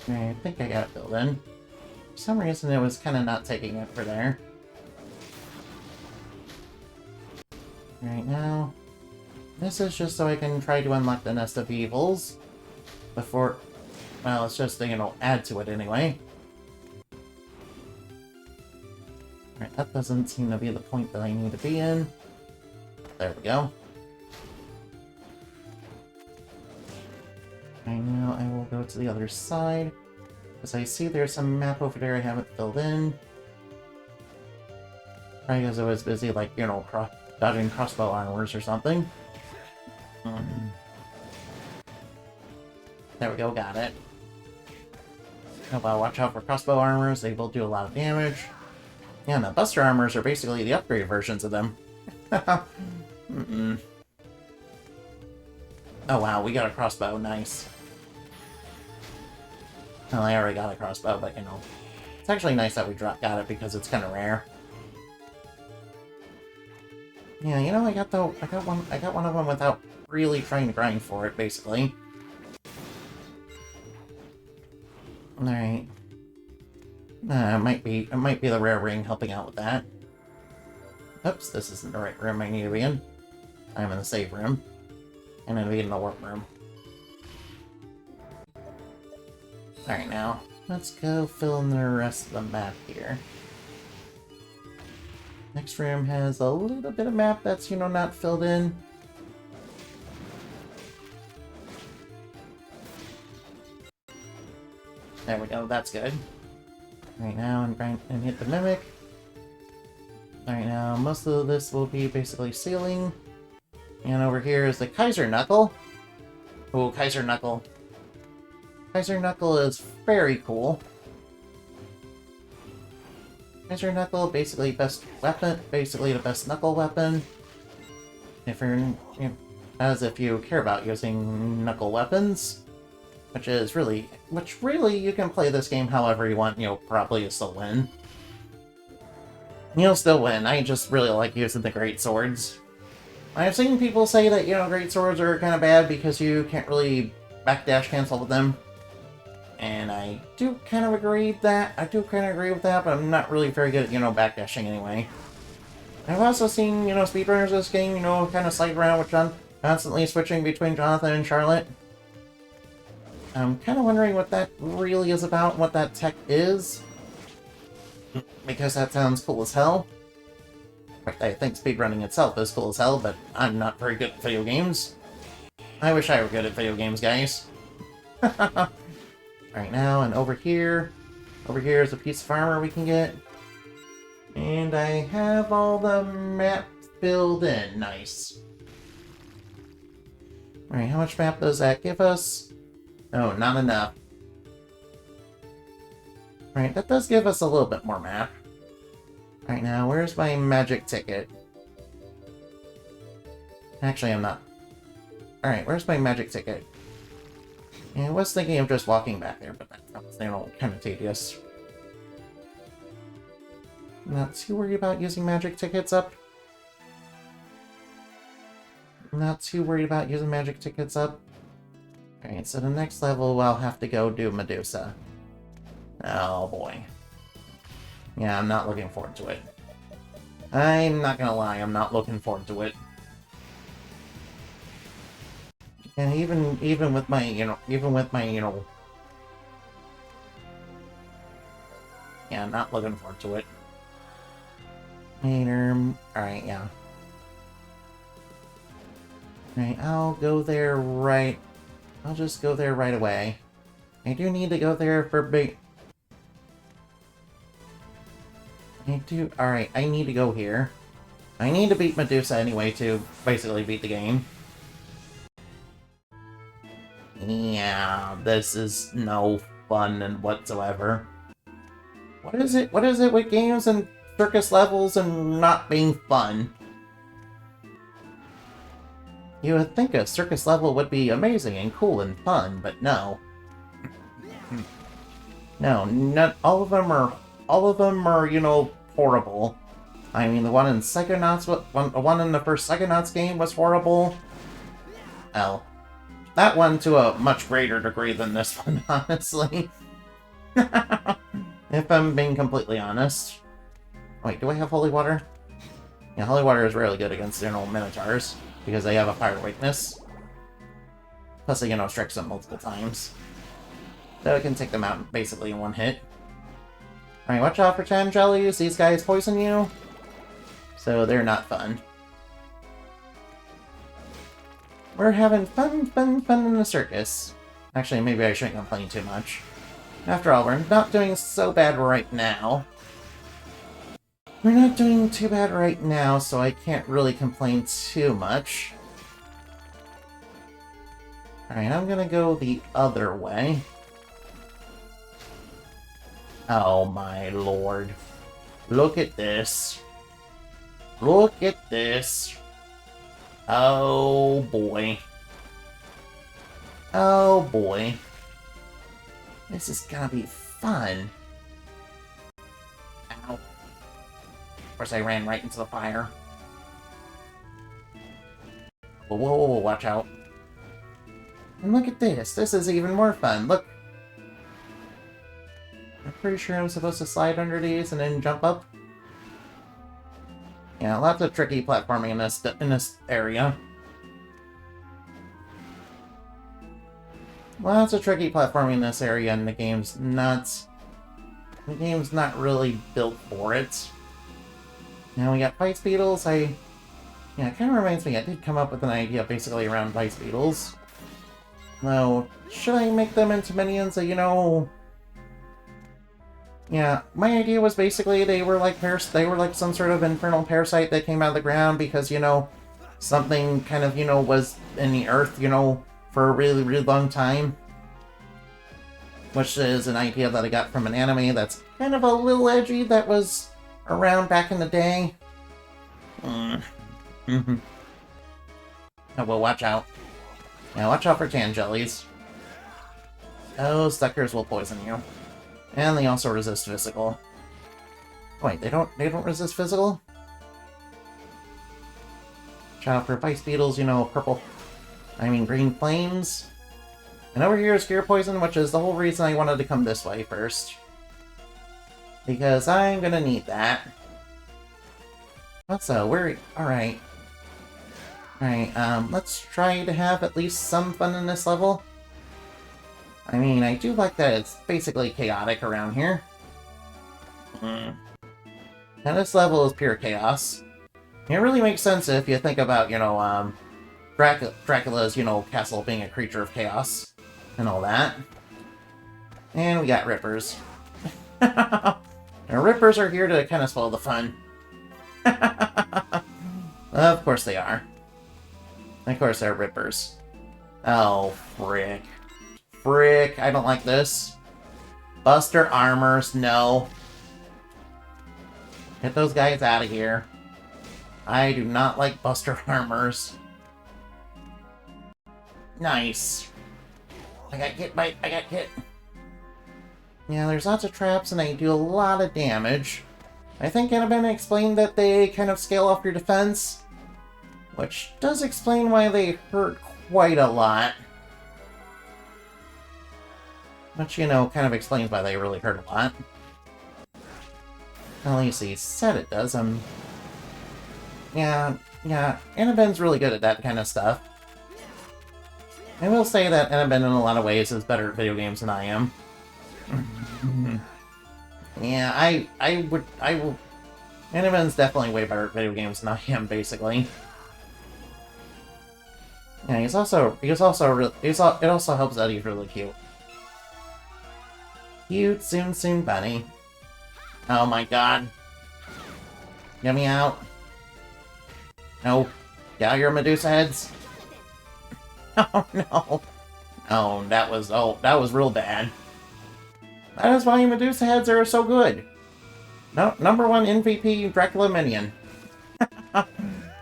I think I got it filled in. For some reason it was kind of not taking it for there. Right now, this is just so I can try to unlock the Nest of Evils before, well, it's just to, you know, add to it anyway. That doesn't seem to be the point that I need to be in. There we go. Right now, I will go to the other side. Because I see there's some map over there I haven't filled in. Probably because I was busy, like, you know, dodging crossbow armors or something. There we go, got it. Oh, well, watch out for crossbow armors, they will do a lot of damage. Yeah, and the buster armors are basically the upgraded versions of them. Oh wow, we got a crossbow, nice. Well, I already got a crossbow, but you know, it's actually nice that we got it because it's kind of rare. Yeah, you know, I got one of them without really trying to grind for it, basically. All right. It might be the rare ring helping out with that. Oops, this isn't the right room I need to be in. I'm in the save room. And I'm gonna be in the warp room. Alright, now, let's go fill in the rest of the map here. Next room has a little bit of map that's, you know, not filled in. There we go, that's good. Right now, and hit the Mimic. Alright, now, most of this will be basically sealing. And over here is the Kaiser Knuckle. Oh, Kaiser Knuckle. Kaiser Knuckle is very cool. Kaiser Knuckle, basically best weapon, basically the best knuckle weapon. If you're, you know, as if you care about using knuckle weapons. Which really, you can play this game however you want, you know, probably you'll still win. You'll still win, I just really like using the great swords. I've seen people say that, you know, great swords are kind of bad because you can't really backdash cancel with them. And I do kind of agree with that, but I'm not really very good at, you know, backdashing anyway. I've also seen, you know, speedrunners of this game, you know, kind of slide around with John, constantly switching between Jonathan and Charlotte. I'm kind of wondering what that really is about, what that tech is. Because that sounds cool as hell. In fact, I think speedrunning itself is cool as hell, but I'm not very good at video games. I wish I were good at video games, guys. Right now, and over here is a piece of armor we can get. And I have all the map filled in. Nice. Alright, how much map does that give us? Oh, not enough. Alright, that does give us a little bit more map. Alright, now, where's my magic ticket? Actually, I'm not. Alright, where's my magic ticket? Yeah, I was thinking of just walking back there, but that's, you know, kind of tedious. Not too worried about using magic tickets up. Not too worried about using magic tickets up. Alright, so the next level I'll have to go do Medusa. Oh boy. Yeah, I'm not looking forward to it. I'm not gonna lie, I'm not looking forward to it. And even with my, you know, yeah, I'm not looking forward to it. Alright, yeah. Alright, I'll just go there right away. I do need to go there for alright, I need to go here. I need to beat Medusa anyway to basically beat the game. Yeah, this is no fun whatsoever. What is it with games and circus levels and not being fun? You would think a circus level would be amazing and cool and fun, but no. No, not all of them are, you know, horrible. I mean, the one in Psychonauts, one in the first Psychonauts game was horrible. Hell, that one to a much greater degree than this one, honestly. If I'm being completely honest. Wait, do I have holy water? Yeah, holy water is really good against, you know, minotaurs because they have a fire weakness. Plus, it, you know, strikes them multiple times. So it can take them out basically in one hit. Alright, watch out for Tan Jellies. These guys poison you. So they're not fun. We're having fun in the circus. Actually, maybe I shouldn't complain too much. After all, we're not doing so bad right now. We're not doing too bad right now, so I can't really complain too much. Alright, I'm gonna go the other way. Oh my lord. Look at this. Look at this. Oh boy. Oh boy. This is gonna be fun. Ow. Of course I ran right into the fire. Whoa, whoa, whoa, watch out. And look at this. This is even more fun. Look. I'm pretty sure I'm supposed to slide under these and then jump up. Yeah, lots of tricky platforming in this area. Lots of tricky platforming in this area, and the game's not really built for it. Now we got Vice Beetles. Yeah, it kind of reminds me, I did come up with an idea basically around Vice Beetles. Though, should I make them into minions that, you know... Yeah, my idea was basically they were like some sort of infernal parasite that came out of the ground because, you know, something kind of, you know, was in the earth, you know, for a really, really long time. Which is an idea that I got from an anime that's kind of a little edgy that was around back in the day. Oh, well, watch out. Yeah, watch out for Tan Jellies. Those suckers will poison you. And they also resist physical. Wait, they don't resist physical? Watch out for Vice Beetles, you know, green flames. And over here is Gear Poison, which is the whole reason I wanted to come this way first. Because I'm gonna need that. Also, alright. Alright, let's try to have at least some fun in this level. I mean, I do like that it's basically chaotic around here. Now this level is pure chaos. It really makes sense if you think about, you know, Dracula's, you know, castle being a creature of chaos. And all that. And we got Rippers. Now, Rippers are here to kind of spoil the fun. Of course they are. Of course they're Rippers. Oh, frick. Frick, I don't like this. Buster Armors, no. Get those guys out of here. I do not like Buster Armors. Nice. I got hit. Yeah, there's lots of traps and they do a lot of damage. I think Annabelle explained that they kind of scale off your defense. Which does explain why they hurt quite a lot. Which, you know, kind of explains why they really hurt a lot. At least he said it does. Yeah, Annabelle's really good at that kind of stuff. I will say that Annabelle, in a lot of ways, is better at video games than I am. Yeah, I will... Annabelle's definitely way better at video games than I am, basically. Yeah, it also helps that he's really cute. Cute, soon bunny. Oh my god. Get me out. No. Get out your Medusa heads. Oh no. Oh, that was real bad. That is why Medusa heads are so good. No, number one MVP Dracula minion.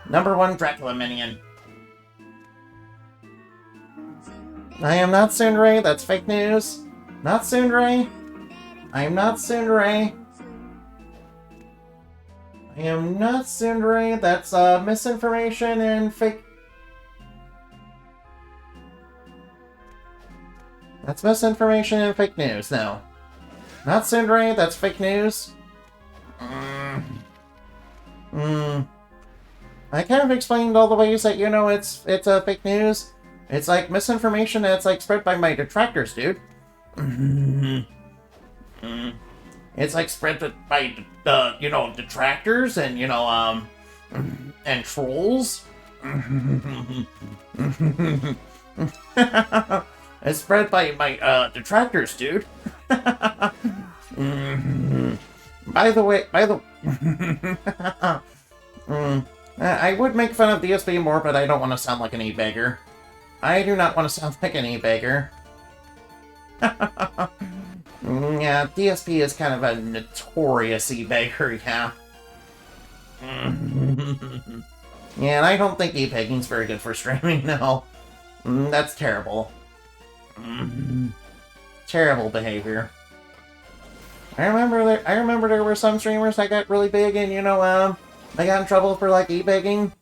Number one Dracula minion. I am not Tsundere, that's fake news. Not Tsundere. I am not Tsundere. I am not Tsundere, that's misinformation and fake... That's misinformation and fake news, no. Not Tsundere, that's fake news. I kind of explained all the ways that, you know, it's fake news. It's like misinformation that's like spread by my detractors, dude. It's like spread by the detractors and and trolls. It's spread by my detractors, dude. By the way, I would make fun of DSP more, but I don't want to sound like an e-beggar. I do not want to sound like an e-beggar. Yeah, DSP is kind of a notorious e-beggar, yeah. Yeah, and I don't think e-begging's very good for streaming, no. That's terrible. Terrible behavior. I remember there were some streamers that got really big and, they got in trouble for, like, e-begging.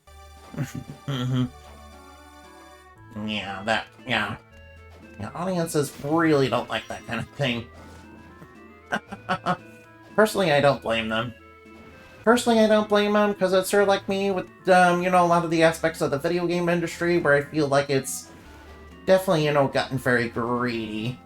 Yeah, audiences really don't like that kind of thing. Personally, I don't blame them. Because it's sort of like me with, a lot of the aspects of the video game industry where I feel like it's definitely, gotten very greedy.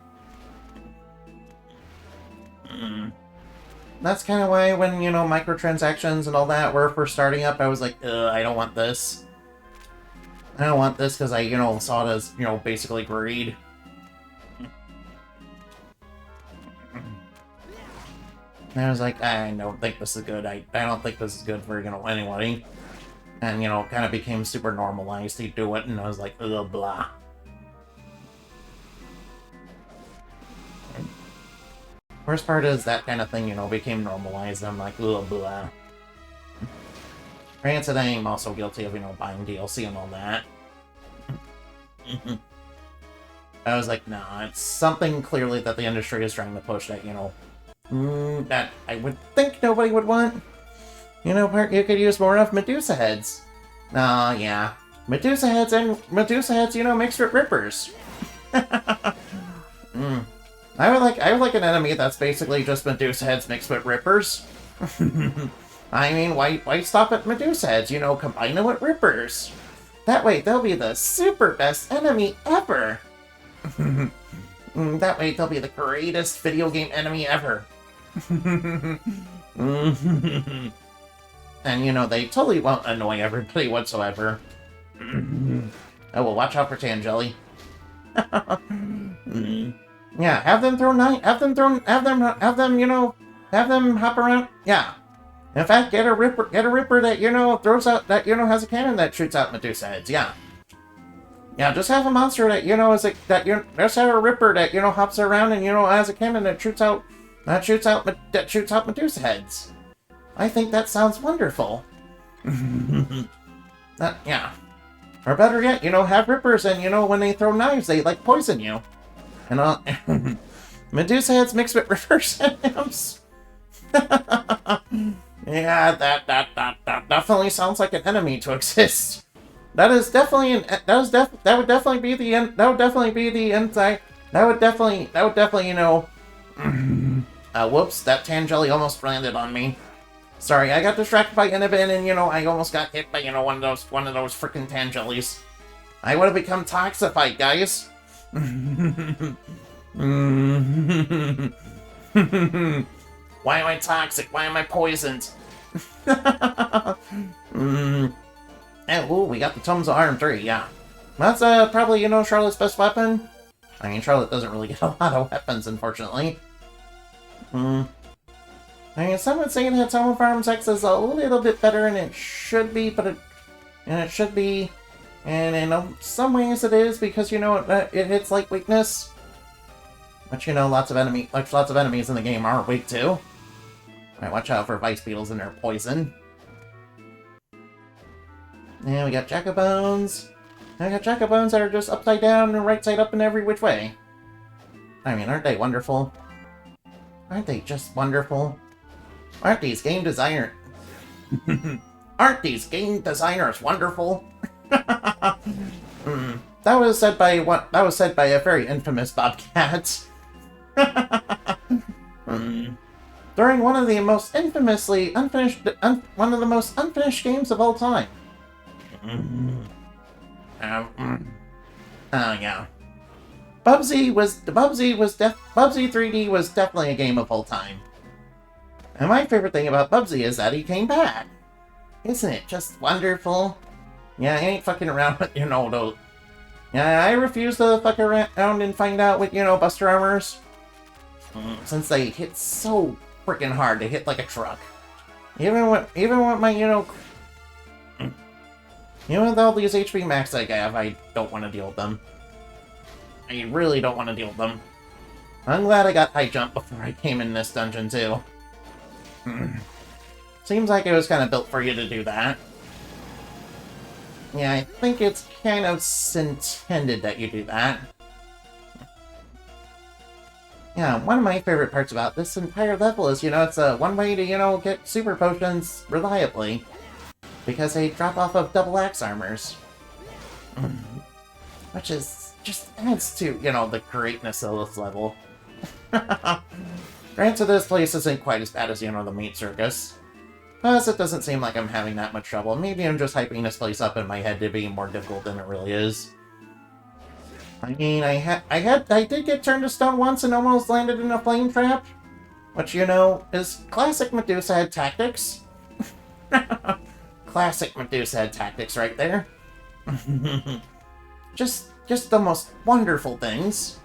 That's kind of why when, microtransactions and all that were first starting up, I was like, I don't want this. I don't want this because I, saw it as, basically greed. And I was like, I don't think this is good. I don't think this is good for, anybody. And, kind of became super normalized to do it, and I was like, ugh, blah. Worst part is that kind of thing, became normalized. I'm like, ugh, blah. Granted, I am also guilty of, buying DLC and all that. I was like, nah, it's something clearly that the industry is trying to push that, that I would think nobody would want. You could use more of Medusa heads. Yeah. Medusa heads, mixed with rippers. I would like an enemy that's basically just Medusa heads mixed with rippers. I mean, why stop at Medusa heads? Combine them with rippers. That way, they'll be the super best enemy ever. That way, they'll be the greatest video game enemy ever. And, they totally won't annoy everybody whatsoever. Oh, well, watch out for Tangeli. Yeah, have them hop around. Yeah. In fact, get a ripper that, throws out, that, has a cannon that shoots out Medusa heads, yeah. Yeah, just have a monster that, just have a ripper that, hops around and, has a cannon that shoots out Medusa heads. I think that sounds wonderful. Yeah. Or better yet, have rippers and, when they throw knives, they, like, poison you. And, Medusa heads mixed with rippers and imps. Yeah, that definitely sounds like an enemy to exist. That would definitely be the inside. That would definitely, whoops, that Tangeli almost landed on me. Sorry, I got distracted by Inhibin and, I almost got hit by, one of those freaking Tangelis. I would have become toxified, guys. Why am I toxic? Why am I poisoned? Ooh, we got the Tomes of Arm 3, yeah. That's probably, Charlotte's best weapon. I mean, Charlotte doesn't really get a lot of weapons, unfortunately. I mean, some would say that Tome of Arm 6 is a little bit better, and it should be, and in some ways it is, because, it hits like weakness. But, lots of enemies in the game are weak, too. Alright, watch out for Vice Beetles and their poison. And we got Jackabones. I got Jackabones that are just upside down and right side up in every which way. I mean, aren't they wonderful? Aren't they just wonderful? Aren't these game designers... Aren't these game designers wonderful? That was said by a very infamous Bobcat. During one of the most infamously unfinished games of all time. Yeah. Bubsy 3D was definitely a game of all time. And my favorite thing about Bubsy is that he came back. Isn't it just wonderful? Yeah, I ain't fucking around with, those... Yeah, I refuse to fuck around and find out with, Buster Armors. Since they hit so freaking hard, they hit like a truck. Even with my, even with all these HP max I have, I don't want to deal with them. I really don't want to deal with them. I'm glad I got high jump before I came in this dungeon, too. Seems like it was kind of built for you to do that. Yeah, I think it's kind of intended that you do that. Yeah, one of my favorite parts about this entire level is, it's one way to, get super potions reliably. Because they drop off of double axe armors. Which is, just adds to, the greatness of this level. Granted, this place isn't quite as bad as, the main circus. Plus, it doesn't seem like I'm having that much trouble. Maybe I'm just hyping this place up in my head to be more difficult than it really is. I mean, I did get turned to stone once and almost landed in a flame trap. Which, is classic Medusa head tactics. Classic Medusa head tactics right there. just the most wonderful things.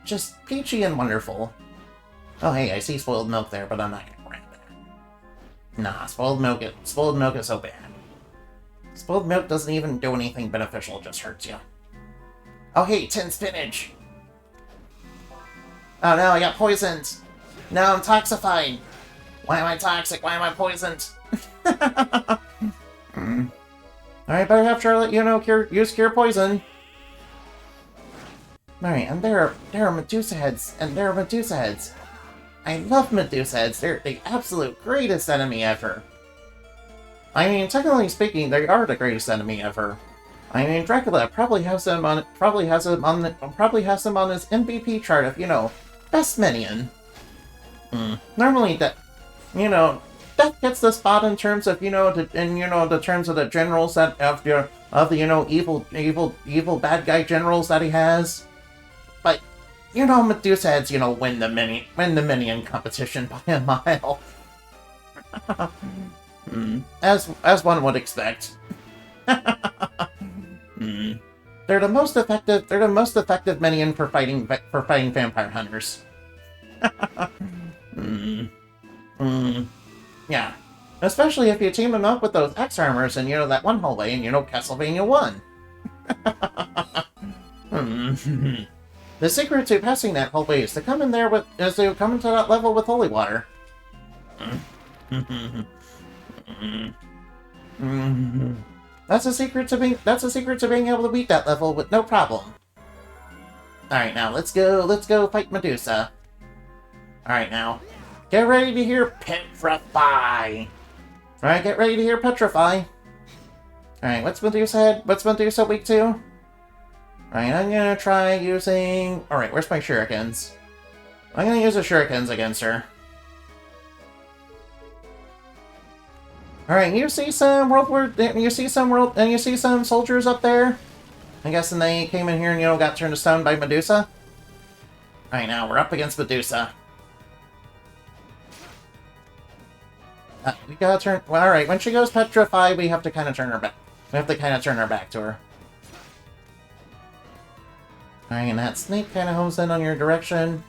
Just peachy and wonderful. Oh hey, I see spoiled milk there, but I'm not gonna grab that. Nah, spoiled milk is so bad. Spoiled milk doesn't even do anything beneficial, it just hurts you. Oh hey, tin spinach! Oh no, I got poisoned! No, I'm toxified! Why am I toxic? Why am I poisoned? Alright, better have Charlotte, use cure poison. Alright, and there are Medusa heads, I love Medusa heads, they're the absolute greatest enemy ever. I mean, technically speaking, they are the greatest enemy ever. I mean, Dracula probably has them on his MVP chart of, best minion. Normally that gets the spot in terms of, the terms of the generals that of the evil bad guy generals that he has. But Medusa heads, win the minion competition by a mile. As one would expect. They're the most effective minion for fighting vampire hunters. Yeah. Especially if you team them up with those X armors and that one hallway in Castlevania 1. The secret to passing that hallway is to come into that level with holy water. That's a secret to being able to beat that level with no problem. Alright, now let's go fight Medusa. Alright, now get ready to hear Petrify. Alright, get ready to hear Petrify. Alright, what's Medusa weak to? Alright, I'm gonna try using... Alright, where's my shurikens? I'm gonna use the shurikens against her. Alright, you see some soldiers up there? I'm guessing they came in here and, got turned to stone by Medusa? Alright, now we're up against Medusa. We gotta turn... Well, alright, when she goes Petrify, we have to kind of turn her back. We have to kind of turn her back to her. Alright, and that snake kind of homes in on your direction.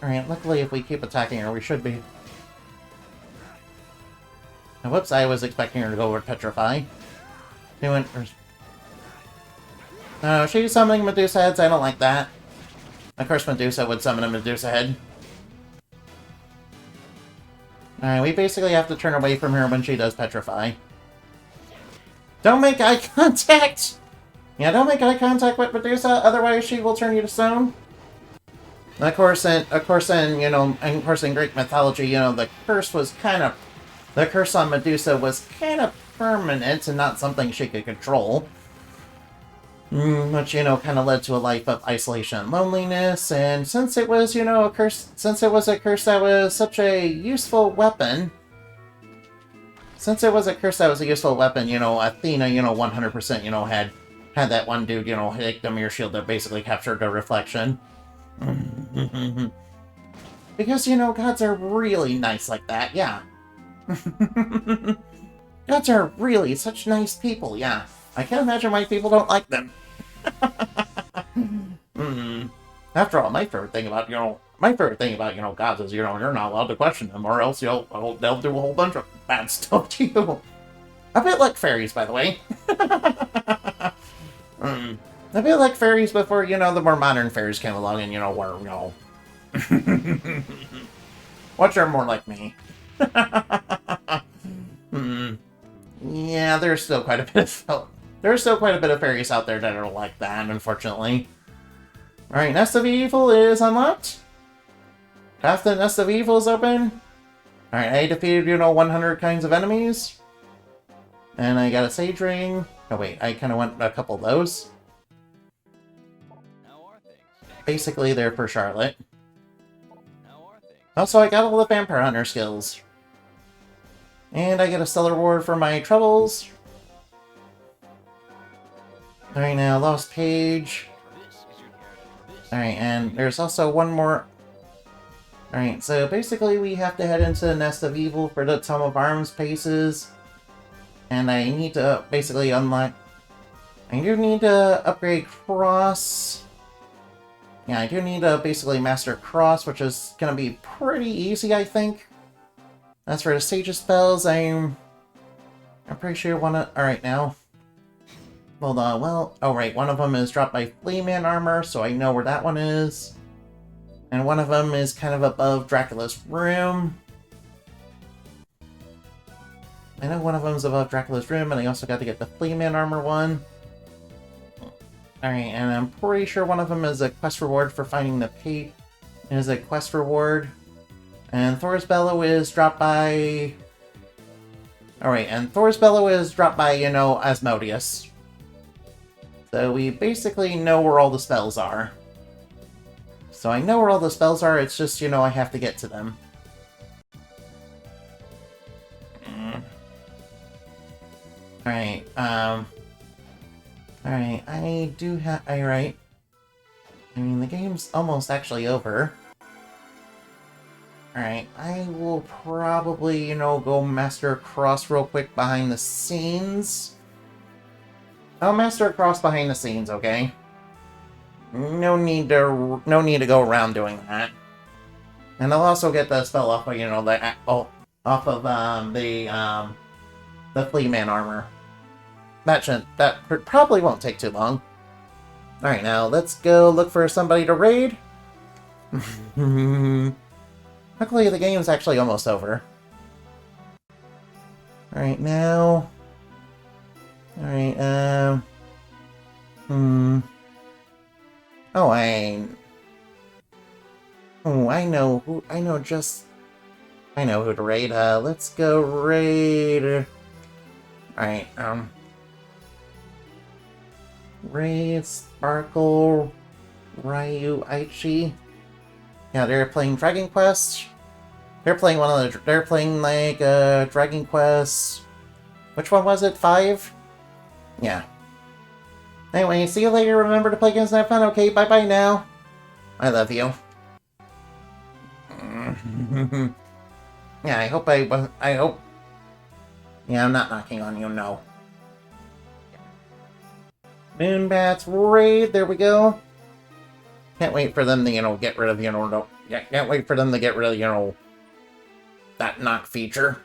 Alright, luckily if we keep attacking her, we should be... And whoops, I was expecting her to go with Petrify. She went for... No, she's summoning Medusa heads, I don't like that. Of course Medusa would summon a Medusa head. Alright, we basically have to turn away from her when she does Petrify. Don't make eye contact! Yeah, don't make eye contact with Medusa, otherwise she will turn you to stone. Of course, in Greek mythology, the curse on Medusa was kind of permanent and not something she could control. Which, kind of led to a life of isolation and loneliness, and since it was, a curse that was such a useful weapon, Athena, 100%, had that one dude, hit the mirror shield that basically captured the reflection. Because, you know, gods are really nice like that, yeah. Gods are really such nice people, yeah. I can't imagine why people don't like them. After all, my favorite thing about, gods is, you're not allowed to question them, or else they'll do a whole bunch of bad stuff to you. A bit like fairies, by the way. A bit like fairies before, the more modern fairies came along and, were, which are more like me. Yeah, there's still quite a bit of fairies out there that are like that, unfortunately. Alright, Nest of Evil is unlocked. Half the Nest of Evil is open. Alright, I defeated, 100 kinds of enemies. And I got a Sage Ring. Oh wait, I kind of want a couple of those. How are things? Basically, they're for Charlotte. How are things? Also, I got all the Vampire Hunter skills. And I get a Stellar Reward for my troubles. Alright, now, Lost Page. This is your character for this. Alright, and there's also one more. Alright, so basically we have to head into the Nest of Evil for the Tome of Arms paces. And I need to basically unlock... I do need to upgrade Cross. Yeah, I do need to basically master Cross, which is going to be pretty easy, I think. As for the Sage's spells, I'm pretty sure one of... Alright, now. Hold on, well... Oh, right, one of them is dropped by Fleaman armor, so I know where that one is. And one of them is kind of above Dracula's room. I know one of them is above Dracula's room, and I also got to get the Fleaman armor one. Alright, and I'm pretty sure one of them is a quest reward for finding the Pate. It is a quest reward. And Thor's Bellow is dropped by... Alright, and Thor's Bellow is dropped by, Asmodeus. So we basically know where all the spells are. So I know where all the spells are, it's just, I have to get to them. Alright, Alright, I do have... Alright. I mean, the game's almost actually over. Alright, I will probably, go Master Cross real quick behind the scenes. I'll Master Cross behind the scenes, okay? No need to go around doing that. And I'll also get the spell off of, off of, the Fleaman armor. That probably won't take too long. Alright, now let's go look for somebody to raid. Luckily, the game's actually almost over. Alright, now... Alright, Oh, I know who to raid. Let's go raid... Alright, Raid, Sparkle, Ryu, Aichi. Yeah, they're playing Dragon Quest. They're playing Dragon Quest. Which one was it? 5? Yeah. Anyway, see you later. Remember to play games and have fun. Okay, bye-bye now. I love you. Yeah, I hope. Yeah, I'm not knocking on you, no. Moonbats raid, there we go. Can't wait for them to, get rid of, can't wait for them to get rid of, that knock feature.